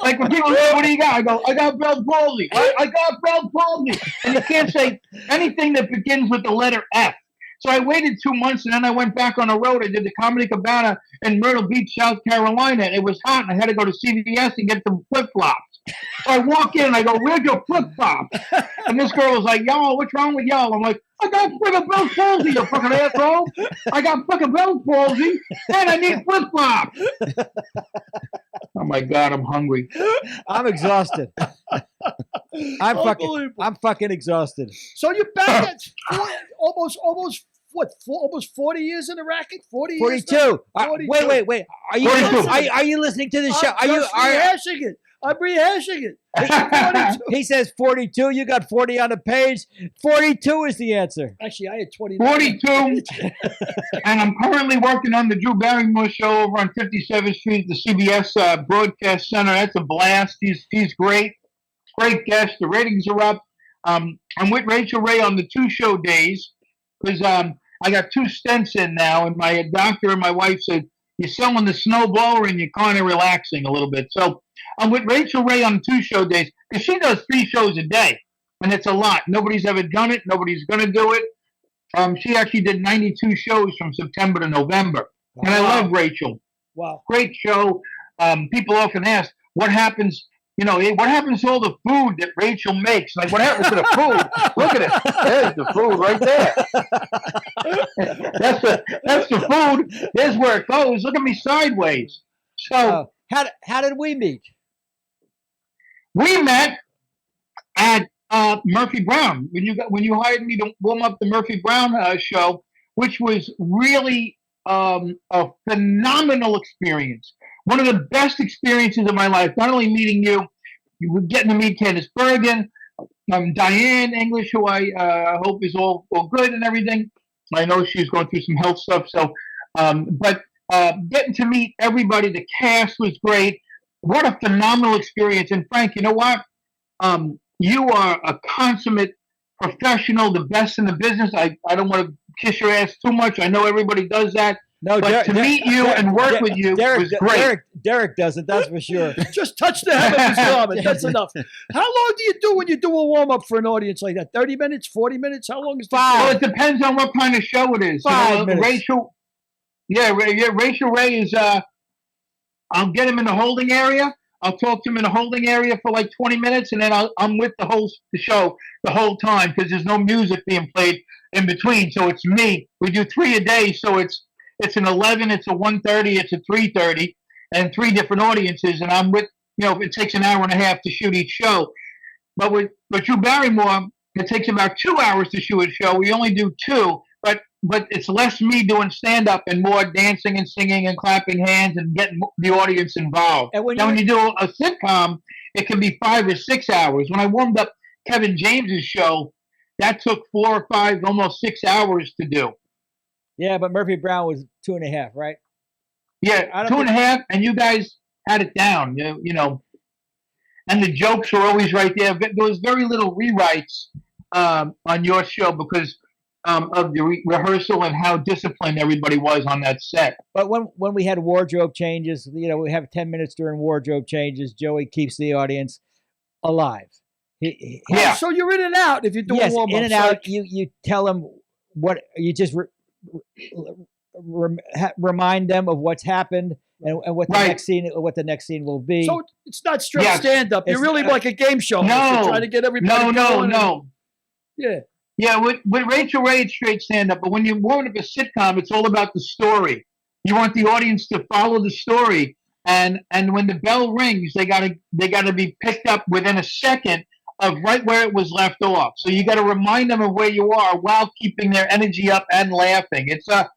like when people say, "What do you got?" I go, "I got Bell's palsy. I got Bell's palsy," and you can't say anything that begins with the letter F. So I waited 2 months, and then I went back on the road. I did the Comedy Cabana in Myrtle Beach, South Carolina. And it was hot, and I had to go to CVS and get some flip-flops. So I walk in, and I go, "Where's your flip-flops?" And this girl was like, "Y'all, what's wrong with y'all?" I'm like, "I got fucking Bell's palsy, you fucking asshole. I got fucking Bell's palsy, and I need flip-flops." Oh, my God, I'm hungry. I'm exhausted. I'm fucking exhausted. So you're back at almost 40 years in the racket? 40 years? 42. 42. Wait. Are you listening to the show? I'm rehashing it. He says 42. You got 40 on the page. 42 is the answer. Actually, I had 29. 42. And I'm currently working on the Drew Barrymore show over on 57th Street, the CBS Broadcast Center. That's a blast. He's great. Great guest. The ratings are up. I'm with Rachael Ray on the 2-show days because I got 2 stents in now, and my doctor and my wife said, "You're selling the snow blower and you're kind of relaxing a little bit." So I'm with Rachael Ray on 2-show days because she does 3 shows a day, and it's a lot. Nobody's ever done it. Nobody's going to do it. She actually did 92 shows from September to November. Wow. And I love Rachael. Wow. Great show. People often ask, what happens to all the food that Rachael makes? Like, what happens to the food? Look at it. There's the food right there. That's the food. There's where it goes. Look at me sideways. So how did we meet? We met at Murphy Brown when you hired me to warm up the Murphy Brown show, which was really a phenomenal experience. One of the best experiences of my life. Not only meeting you were getting to meet Candice Bergen, Diane English, who I hope is all good and everything. I know she's going through some health stuff. So, but getting to meet everybody, the cast was great. What a phenomenal experience. And Frank, you know what? You are a consummate professional, the best in the business. I don't want to kiss your ass too much. I know everybody does that. No, but to meet you and work with you was great. Derek doesn't, that's for sure. Just touch the hem of his garment. That's enough. How long do you do when you do a warm-up for an audience like that? 30 minutes, 40 minutes? How long is that? Well, it depends on what kind of show it is. 5 minutes. Rachael Ray is, I'll get him in the holding area. I'll talk to him in the holding area for like 20 minutes, and then I'm with the show the whole time because there's no music being played in between. So it's me. We do 3 a day, so it's an 11, it's a 1:30, it's a 3:30, and 3 different audiences. And I'm with, it takes an hour and a half to shoot each show. But with Drew Barrymore, it takes about 2 hours to shoot a show. We only do 2, but it's less me doing stand-up and more dancing and singing and clapping hands and getting the audience involved. And when you do a sitcom, it can be 5 or 6 hours. When I warmed up Kevin James's show, that took 4 or 5, almost 6 hours to do. Yeah, but Murphy Brown was 2.5, right? Yeah, 2.5, and you guys had it down, and the jokes were always right there. There was very little rewrites on your show because of the rehearsal and how disciplined everybody was on that set. But when we had wardrobe changes, we have 10 minutes during wardrobe changes. Joey keeps the audience alive. Yeah. So you're in and out if you're doing warm-ups. In and out. You tell them what you just remind them of what's happened and what the next scene will be. So it's not straight stand-up. You're really like a game show. No, trying to get everybody. No. Yeah. Yeah, with Rachael Ray, it's straight stand-up. But when you're warming up a sitcom, it's all about the story. You want the audience to follow the story, and when the bell rings, they gotta be picked up within a second of right where it was left off. So you got to remind them of where you are while keeping their energy up and laughing. It's a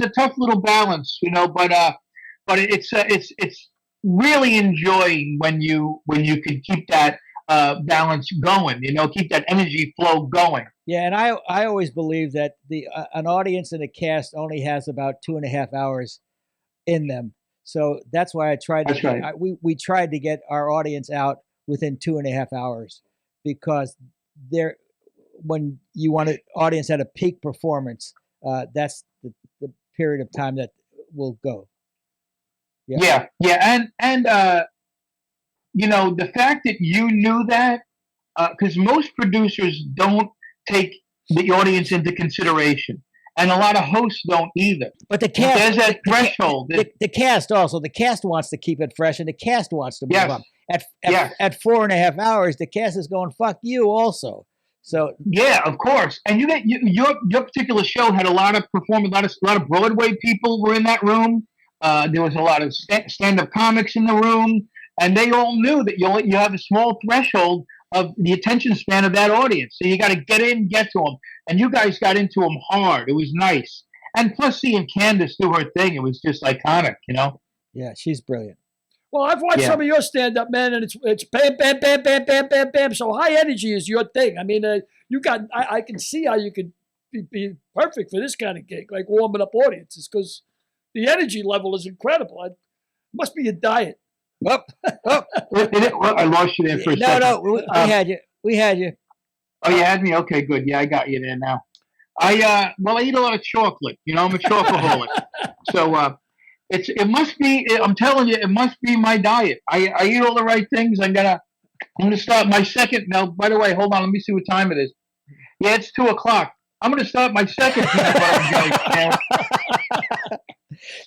tough little balance, but it's really enjoying when you can keep that balance going, keep that energy flow going. Yeah, and I always believe that an audience and a cast only has about 2.5 hours in them. So that's why I tried to. That's right. We tried to get our audience out within 2.5 hours, because when you want an audience at a peak performance, that's the period of time that will go. Yeah. And the fact that you knew that, because most producers don't take the audience into consideration, and a lot of hosts don't either. But the cast, there's that threshold. The cast also. The cast wants to keep it fresh, and the cast wants to move Yes. up. At 4.5 hours, the cast is going, "Fuck you," also. So yeah, of course. And your particular show had a lot of performers, a lot of Broadway people were in that room. There was a lot of stand-up comics in the room, and they all knew that you have a small threshold of the attention span of that audience. So you got to get to them. And you guys got into them hard. It was nice. And plus seeing Candace do her thing, it was just iconic, Yeah, she's brilliant. Well, I've watched some of your stand-up, man, and it's bam, bam, bam, bam, bam, bam, bam. So high energy is your thing. I mean, I can see how you could be perfect for this kind of gig, like warming up audiences, because the energy level is incredible. It must be your diet. Well, I lost you there for a second. No, we had you. Oh, you had me? Okay, good. Yeah, I got you there now. I eat a lot of chocolate. I'm a chocoholic. So it must be. I'm telling you, it must be my diet. I eat all the right things. I'm gonna start my second. Now, by the way, hold on. Let me see what time it is. Yeah, it's 2:00. I'm gonna start my second peanut butter and jelly.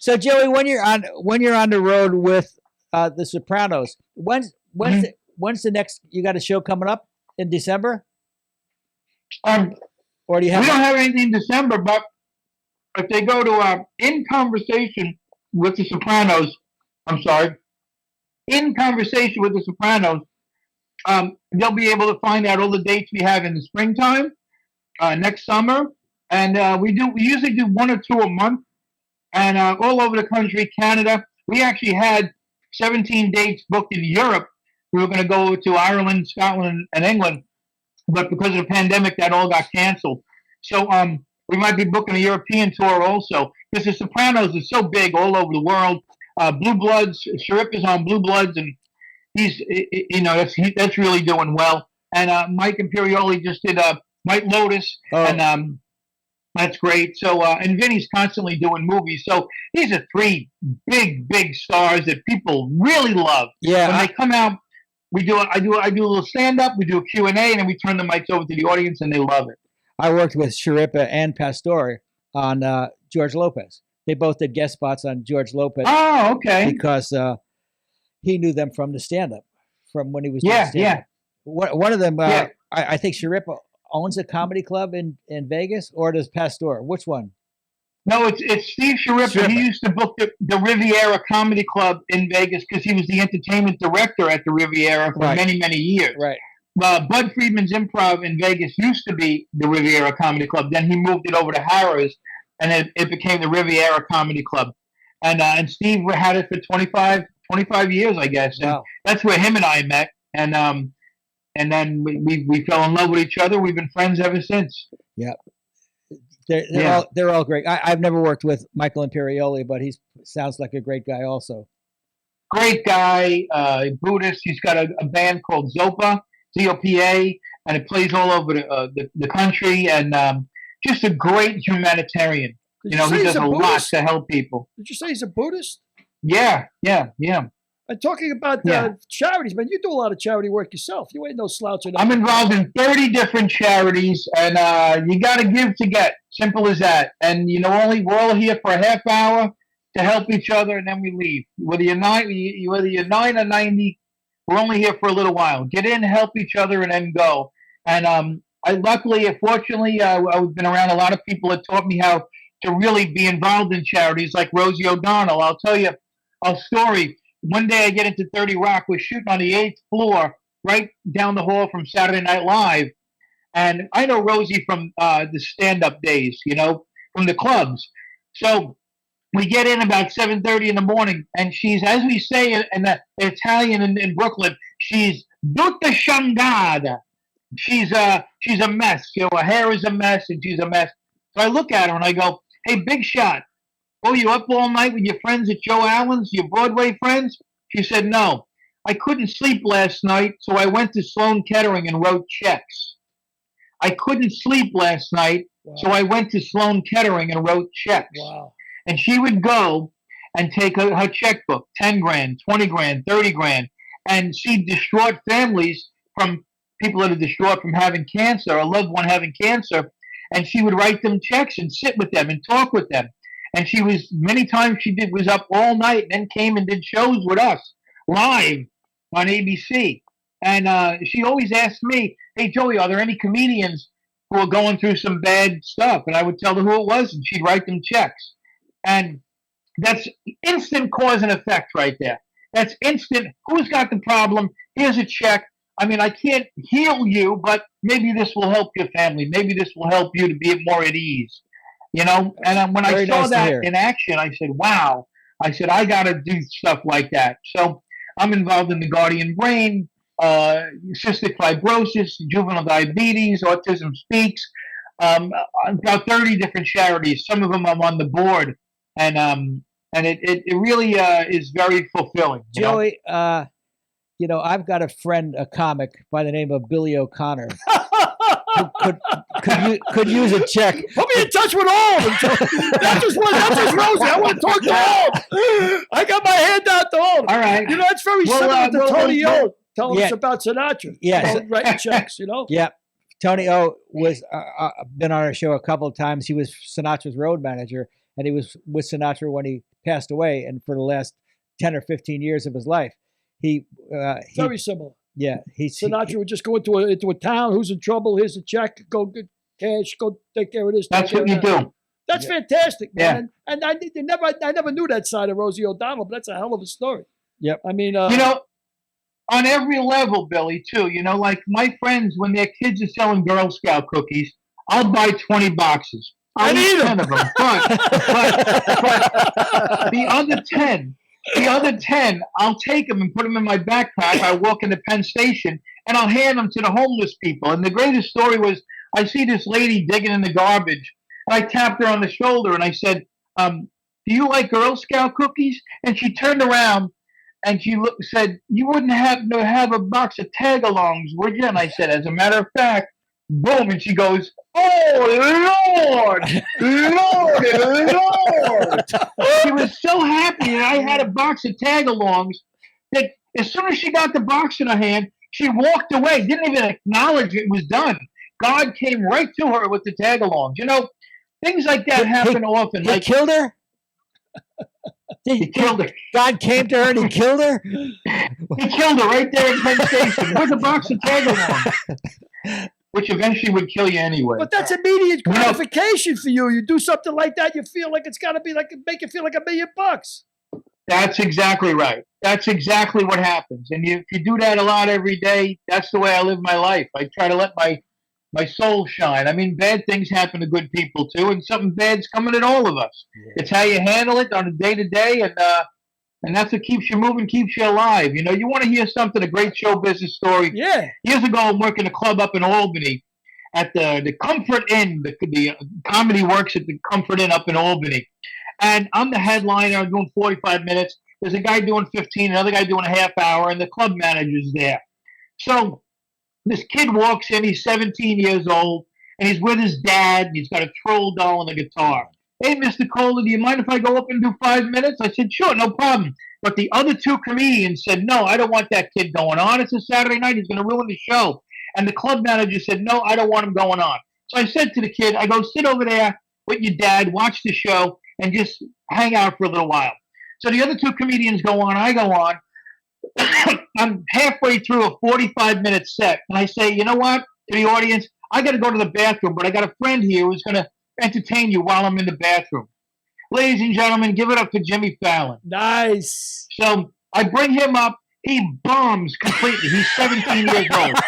So, Joey, when you're on the road with the Sopranos, when's the next? You got a show coming up in December? Or do you have? We don't have anything in December, but if they go to In Conversation with the Sopranos, In Conversation with the Sopranos, they'll be able to find out all the dates we have in the springtime, next summer, and we usually do 1 or 2 a month, and all over the country, Canada. We actually had 17 dates booked in Europe. We were going to go to Ireland, Scotland, and England, but because of the pandemic, that all got canceled. So we might be booking a European tour also, because the Sopranos is so big all over the world. Blue Bloods, Sharip is on Blue Bloods, and he's, that's really doing well. And Mike Imperioli just did White Lotus, and that's great. So, and Vinny's constantly doing movies. So these are 3 big stars that people really love. Yeah. When they come out, I do a little stand up, we do a Q&A, and then we turn the mics over to the audience, and they love it. I worked with Sharippa and Pastore on George Lopez. They both did guest spots on George Lopez. Oh, okay. Because he knew them from the stand up, from when he was doing stand up. One of them, I think Sharippa owns a comedy club in Vegas, or does Pastore? Which one? No, it's Steve Sharippa. He used to book the Riviera Comedy Club in Vegas because he was the entertainment director at the Riviera for many, many years. Right. Bud Friedman's Improv in Vegas used to be the Riviera Comedy Club. Then he moved it over to Harrah's, and it became the Riviera Comedy Club. And Steve had it for 25 years, I guess. And that's where him and I met. And then we fell in love with each other. We've been friends ever since. Yeah. They're all great. I've never worked with Michael Imperioli, but he sounds like a great guy also. Great guy, Buddhist. He's got a band called Zopa, ZOPA, and it plays all over the country, and just a great humanitarian. He does a lot to help people. Did you say he's a Buddhist? Yeah. And talking about charities, man, you do a lot of charity work yourself. You ain't no slouch. I'm involved in 30 different charities, and you got to give to get. Simple as that. And we're all here for a half hour to help each other, and then we leave. Whether you're 9 or 90, we're only here for a little while. Get in, help each other, and then go. And fortunately, I've been around a lot of people that taught me how to really be involved in charities, like Rosie O'Donnell. I'll tell you a story. One day I get into 30 Rock. We're shooting on the 8th floor, right down the hall from Saturday Night Live. And I know Rosie from the stand-up days, from the clubs. So we get in about 7:30 in the morning, and she's, as we say in the Italian in Brooklyn, she's tutta shangada. She's a mess. Her hair is a mess, and she's a mess. So I look at her and I go, "Hey, big shot, Oh, you up all night with your friends at Joe Allen's, your Broadway friends? She said, no. I couldn't sleep last night, so I went to Sloan Kettering and wrote checks. I couldn't sleep last night, so I went to Sloan Kettering and wrote checks. Wow. And she would go and take her checkbook, 10 grand, 20 grand, 30 grand, and see distraught families from people that are distraught from having cancer, a loved one having cancer, and she would write them checks and sit with them and talk with them. And she was, many times was up all night and then came and did shows with us live on ABC. And she always asked me, hey, Joey, are there any comedians who are going through some bad stuff? And I would tell her who it was, and she'd write them checks. And that's instant cause and effect right there. That's instant. Who's got the problem? Here's a check. I mean, I can't heal you, but maybe this will help your family. Maybe this will help you to be more at ease. You know, and when I saw that in action, I said, wow. I said, I got to do stuff like that. So I'm involved in the Guardian Brain, cystic fibrosis, juvenile diabetes, Autism Speaks, about 30 different charities. Some of them I'm on the board, and it really is very fulfilling. Joey, you know, I've got a friend, a comic by the name of Billy O'Connor. Could use a check. Put me in touch with all of them. That's just Rosie. I want to talk to all of them. I got my hand out to all of them. All right. You know, it's very similar to Tony O telling us about Sinatra. Yes. Writing checks, you know? Yeah. Tony O was been on our show a couple of times. He was Sinatra's road manager, and he was with Sinatra when he passed away, and for the last 10 or 15 years of his life. Very similar. Yeah, Sinatra would just go into a town. Who's in trouble? Here's a check. Go get cash. Go take care of this. That's what you do. That's fantastic, man. Yeah. And I never knew that side of Rosie O'Donnell, but that's a hell of a story. Yep. I mean, you know, on every level, Billy, too. You know, like my friends, when their kids are selling Girl Scout cookies, I'll buy 20 boxes. I'll eat 10 of them. But the other 10, I'll take them and put them in my backpack. I walk into Penn Station, and I'll hand them to the homeless people. And the greatest story was, I see this lady digging in the garbage, and I tapped her on the shoulder, and I said, do you like Girl Scout cookies? And she turned around, and she said, you wouldn't have to have a box of tag-alongs, would you? And I said, as a matter of fact, boom. And she goes, oh, Lord. She was so happy that I had a box of tag-alongs that as soon as she got the box in her hand, she walked away, didn't even acknowledge it was done. God came right to her with the tag-alongs. You know, things like that happen often. He killed her? He killed her. God came to her and he killed her? He killed her right there in Penn Station with a box of tag-alongs. Which eventually would kill you anyway. But that's immediate gratification for you. You do something like that, you feel like it's got to be like, make you feel like $1 million. That's exactly right. That's exactly what happens. And if you do that a lot every day, that's the way I live my life. I try to let my soul shine. I mean, bad things happen to good people too, and something bad's coming at all of us. Yeah. It's how you handle it on a day-to-day, and that's what keeps you moving, keeps you alive. You know, you want to hear something, a great show business story. Yeah. Years ago, I'm working a club up in Albany at the Comfort Inn. The comedy works at the Comfort Inn up in Albany. And I'm the headliner. I'm doing 45 minutes. There's a guy doing 15, another guy doing a half hour, and the club manager's there. So this kid walks in. He's 17 years old, and he's with his dad, and he's got a troll doll and a guitar. Hey, Mr. Kola, do you mind if I go up and do 5 minutes? I said, sure, no problem. But the other two comedians said, no, I don't want that kid going on. It's a Saturday night. He's going to ruin the show. And the club manager said, no, I don't want him going on. So I said to the kid, I go, sit over there with your dad, watch the show, and just hang out for a little while. So the other two comedians go on, I go on. I'm halfway through a 45-minute set, and I say, you know what, to the audience, I got to go to the bathroom, but I got a friend here who's going to entertain you while I'm in the bathroom. Ladies and gentlemen, give it up for Jimmy Fallon. Nice. So I bring him up. He bombs completely. He's 17 years old.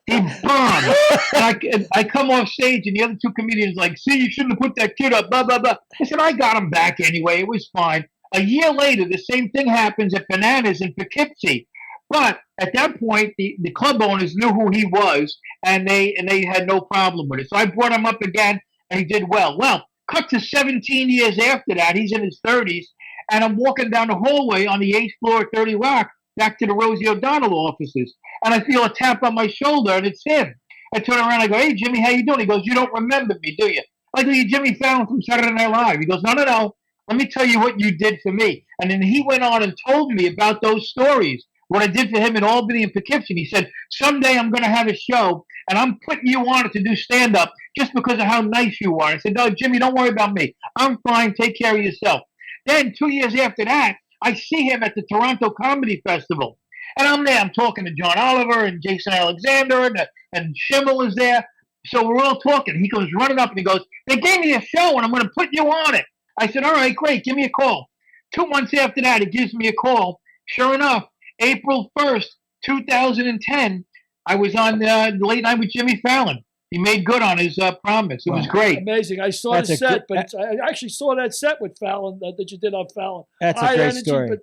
He bombs. And I come off stage, and the other two comedians are like, see, you shouldn't have put that kid up, blah, blah, blah. I said, I got him back anyway. It was fine. A year later, the same thing happens at Bananas in Poughkeepsie. But at that point, the club owners knew who he was, and they had no problem with it. So I brought him up again, and he did well. Well, cut to 17 years after that. He's in his 30s, and I'm walking down the hallway on the 8th floor of 30 Rock back to the Rosie O'Donnell offices, and I feel a tap on my shoulder, and it's him. I turn around, I go, "Hey, Jimmy, how you doing?" He goes, "You don't remember me, do you?" I go, "You Jimmy Fallon from Saturday Night Live." He goes, No. Let me tell you what you did for me. And then he went on and told me about those stories, what I did for him in Albany and Poughkeepsie. He said, "Someday I'm going to have a show, and I'm putting you on it to do stand-up just because of how nice you are." I said, "No, Jimmy, don't worry about me. I'm fine. Take care of yourself." Then 2 years after that, I see him at the Toronto Comedy Festival. And I'm there. I'm talking to John Oliver and Jason Alexander, and Schimmel is there. So we're all talking. He comes running up and he goes, "They gave me a show, and I'm going to put you on it." I said, "All right, great. Give me a call." 2 months after that, he gives me a call. Sure enough, April 1st, 2010, I was on Late Night with Jimmy Fallon. He made good on his promise. It was great. Amazing. I saw the set, but I actually saw that set with Fallon that you did on Fallon. That's a great story. But,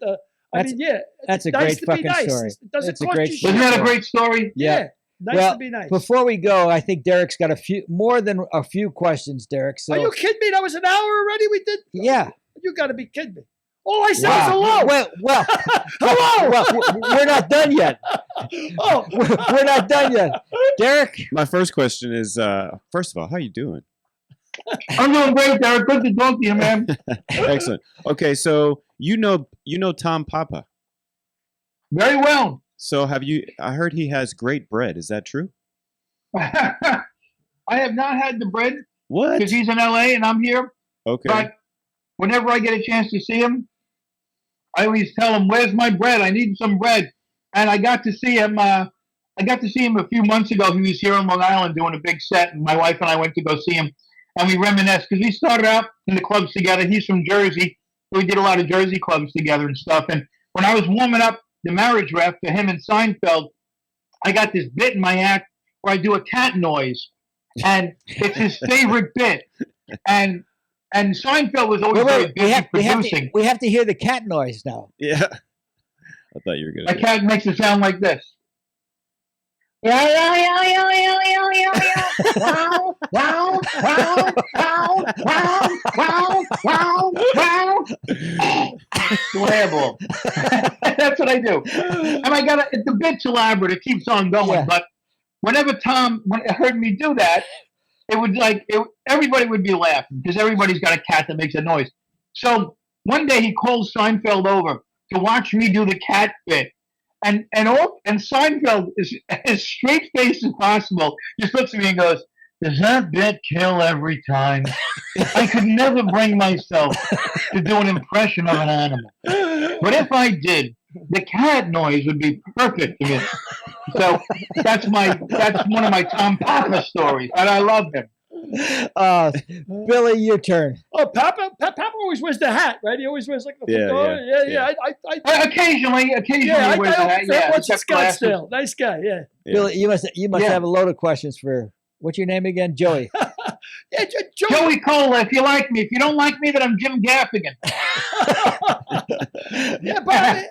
that's a nice great fucking story. It doesn't That's cost you shit. Wasn't that a great story? Yeah. Nice to be nice. Before we go, I think Derek's got more than a few questions, Derek. So are you kidding me? That was an hour already we did? Yeah. You got to be kidding me. All I said was hello. Well, hello. Well, we're not done yet. Oh, we're not done yet. Derek? My first question is, first of all, how you doing? I'm doing great, Derek. Good to talk to you, man. Excellent. Okay, so you know Tom Papa. Very well. So I heard he has great bread. Is that true? I have not had the bread. What? Because he's in LA and I'm here. Okay. But whenever I get a chance to see him, I always tell him, "Where's my bread? I need some bread." And I got to see him. I got to see him a few months ago. He was here on Long Island doing a big set, and my wife and I went to go see him. And we reminisced because we started out in the clubs together. He's from Jersey, so we did a lot of Jersey clubs together and stuff. And when I was warming up the marriage rep for him and Seinfeld, I got this bit in my act where I do a cat noise, and it's his favorite bit. And Seinfeld was always very busy producing. We have to hear the cat noise now. Yeah. I thought you were going to. My cat makes it sound like this. Wow, wow, wow, wow, wow, wow, wow, wow. Terrible. That's what I do. And the bit's elaborate. It keeps on going. Yeah. But whenever Tom heard me do that, it would everybody would be laughing because everybody's got a cat that makes a noise. So one day he calls Seinfeld over to watch me do the cat bit. And Seinfeld is as straight faced as possible. Just looks at me and goes, "Does that bit kill every time? I could never bring myself to do an impression of an animal. But if I did, the cat noise would be perfect to me." So that's one of my Tom Papa stories, and I love him. Billy, your turn. Oh, Papa always wears the hat, right? He always wears like the fedora. Yeah. Occasionally he wears the hat. Yeah, what's Scottsdale? Nice guy. Yeah. Billy, you must have a load of questions for what's your name again, Joey? Yeah, Joey Kola. If you like me, if you don't like me, then I'm Jim Gaffigan. Yeah, but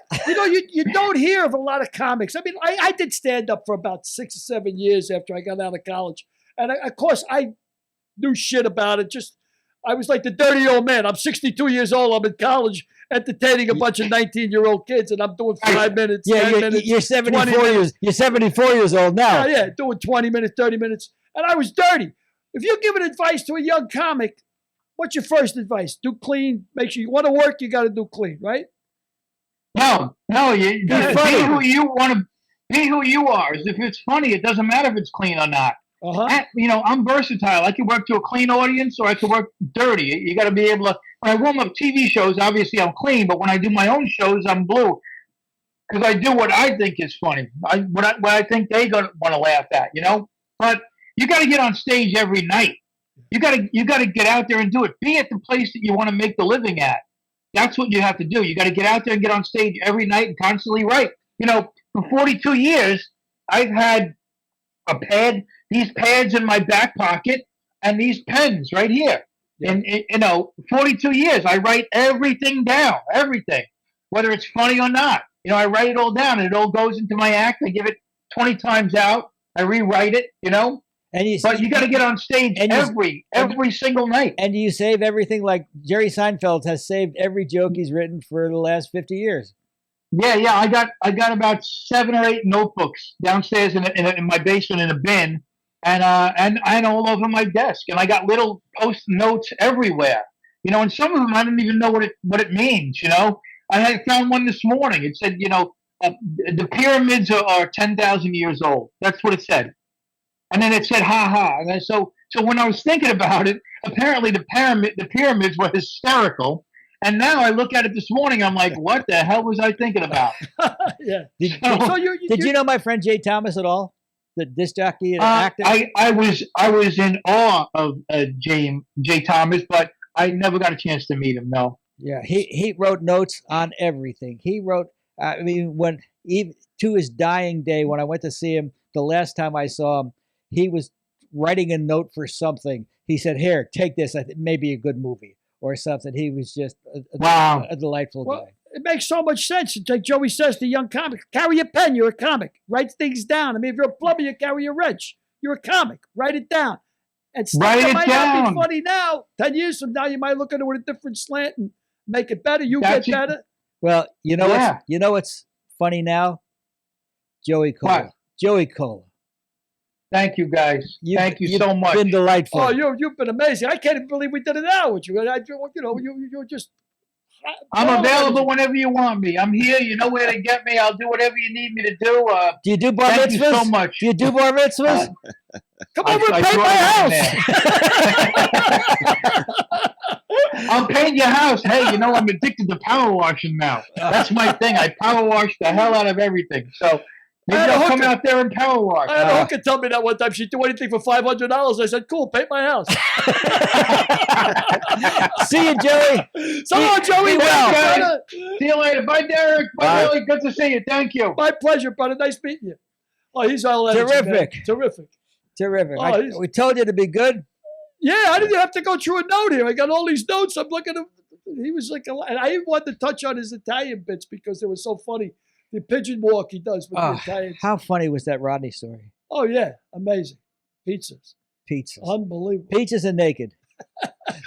you don't hear of a lot of comics. I mean, I did stand up for about 6 or 7 years after I got out of college, and of course I knew shit about it. I was like the dirty old man. I'm 62 years old. I'm in college entertaining a bunch of 19-year-old kids, and I'm doing 5 minutes, 10 minutes. You're 74 years. You're 74 years old now. Yeah, doing 20 minutes, 30 minutes, and I was dirty. If you're giving advice to a young comic, what's your first advice? Do clean. Make sure you want to work. You got to do clean, right? No. You be who you want to be. Who you are. If it's funny, it doesn't matter if it's clean or not. I'm versatile. I can work to a clean audience or I can work dirty. You got to be able to. When I warm up TV shows, obviously I'm clean, but when I do my own shows, I'm blue because I do what I think is funny. What I think they gonna want to laugh at, But you got to get on stage every night. You got to get out there and do it. Be at the place that you want to make the living at. That's what you have to do. You got to get out there and get on stage every night and constantly write. For 42 years, I've had a pad, these pads in my back pocket, and these pens right here. Yeah. And 42 years, I write everything down, everything, whether it's funny or not. I write it all down, and it all goes into my act. I give it 20 times out. I rewrite it. But you got to get on stage every single night. And you save everything like Jerry Seinfeld has saved every joke he's written for the last 50 years. Yeah. I got about 7 or 8 notebooks downstairs in my basement in a bin, and all over my desk. And I got little post notes everywhere. And some of them I didn't even know what it means. I had found one this morning. It said, the pyramids are 10,000 years old. That's what it said. And then it said, ha ha. And so when I was thinking about it, apparently the pyramids were hysterical. And now I look at it this morning, I'm like, what the hell was I thinking about? Yeah. Did you know my friend Jay Thomas at all? The disc jockey and actor? I was in awe of Jay Thomas, but I never got a chance to meet him, no. Yeah, he wrote notes on everything. He wrote, even to his dying day, when I went to see him, the last time I saw him, he was writing a note for something. He said, here, take this. I think maybe a good movie or something. He was just a delightful guy. It makes so much sense. It's like Joey says to young comics, carry a pen, you're a comic. Write things down. I mean, if you're a plumber, you carry a wrench. You're a comic. Write it down. And stuff that might not be funny now, 10 years from now, you might look at it with a different slant and make it better. Get better. Well, what's funny now? Joey Kola. What? Joey Kola. Thank you, guys. Thank you so much. You've been delightful. Oh, you've been amazing. I can't even believe we did it now with you. You're just... I'm available whenever you want me. I'm here. You know where to get me. I'll do whatever you need me to do. Do you do bar mitzvahs? Thank you so much. Do you do bar mitzvahs? Come over and paint my house. I'll paint your house. Hey, I'm addicted to power washing now. That's my thing. I power wash the hell out of everything. So maybe I'll come out there and power wash. I had a hooker tell me that one time. She'd do anything for $500. I said, cool, paint my house. See you, Joey. So long, Joey. Well. See you later. Bye, Derek. Bye, Billy. Good to see you. Thank you. My pleasure, brother. Nice meeting you. Oh, he's all terrific. Terrific. We told you to be good. Yeah, I didn't have to go through a note here. I got all these notes. I'm looking at him. He was like, and I even wanted to touch on his Italian bits because they were so funny. The pigeon walk he does with the Italians. How funny was that Rodney story? Oh, yeah. Amazing. Pizzas. Unbelievable. Pizzas and naked.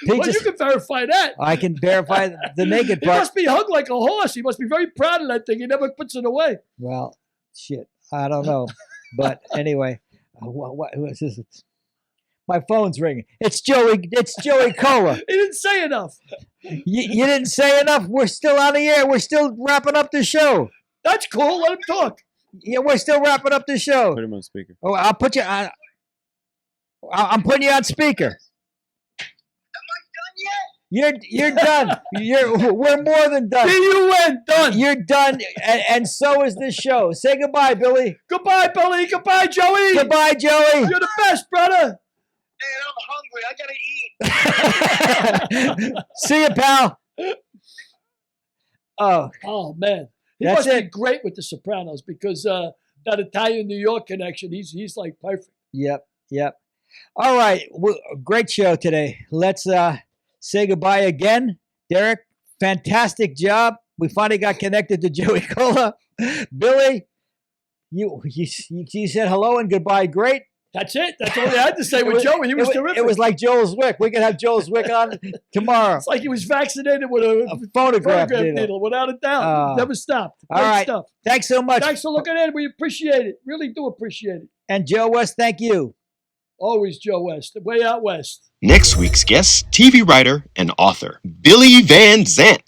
Well, you can verify that. I can verify the naked part. He must be hung like a horse. He must be very proud of that thing. He never puts it away. Well, shit. I don't know. But anyway, what was this? My phone's ringing. It's Joey Kola. He didn't say enough. You didn't say enough. We're still on the air. We're still wrapping up the show. That's cool. Let him talk. Yeah, we're still wrapping up the show. Put him on speaker. Oh, I'll put you on. I'm putting you on speaker. You're done. We're more than done. D-U-N, done. You're done, and so is this show. Say goodbye, Billy. Goodbye, Billy. Goodbye, Joey. Goodbye, Joey. You're the best, brother. Man, I'm hungry. I gotta eat. See you, pal. Oh man, he must be great with the Sopranos because that Italian New York connection. He's like perfect. Yep. All right, great show today. Let's say goodbye again, Derek. Fantastic job. We finally got connected to Joey Kola. Billy, you said hello and goodbye. Great. That's it. That's all they had to say with Joey. He was terrific. It was like Joel Zwick. We could have Joel Zwick on tomorrow. It's like he was vaccinated with a phonograph needle, without a doubt. Never stopped. All right. Stuff. Thanks so much. Thanks for looking in. We appreciate it. Really do appreciate it. And Joe West, thank you. Always Joe West, way out west. Next week's guest, TV writer and author, Billy Van Zandt.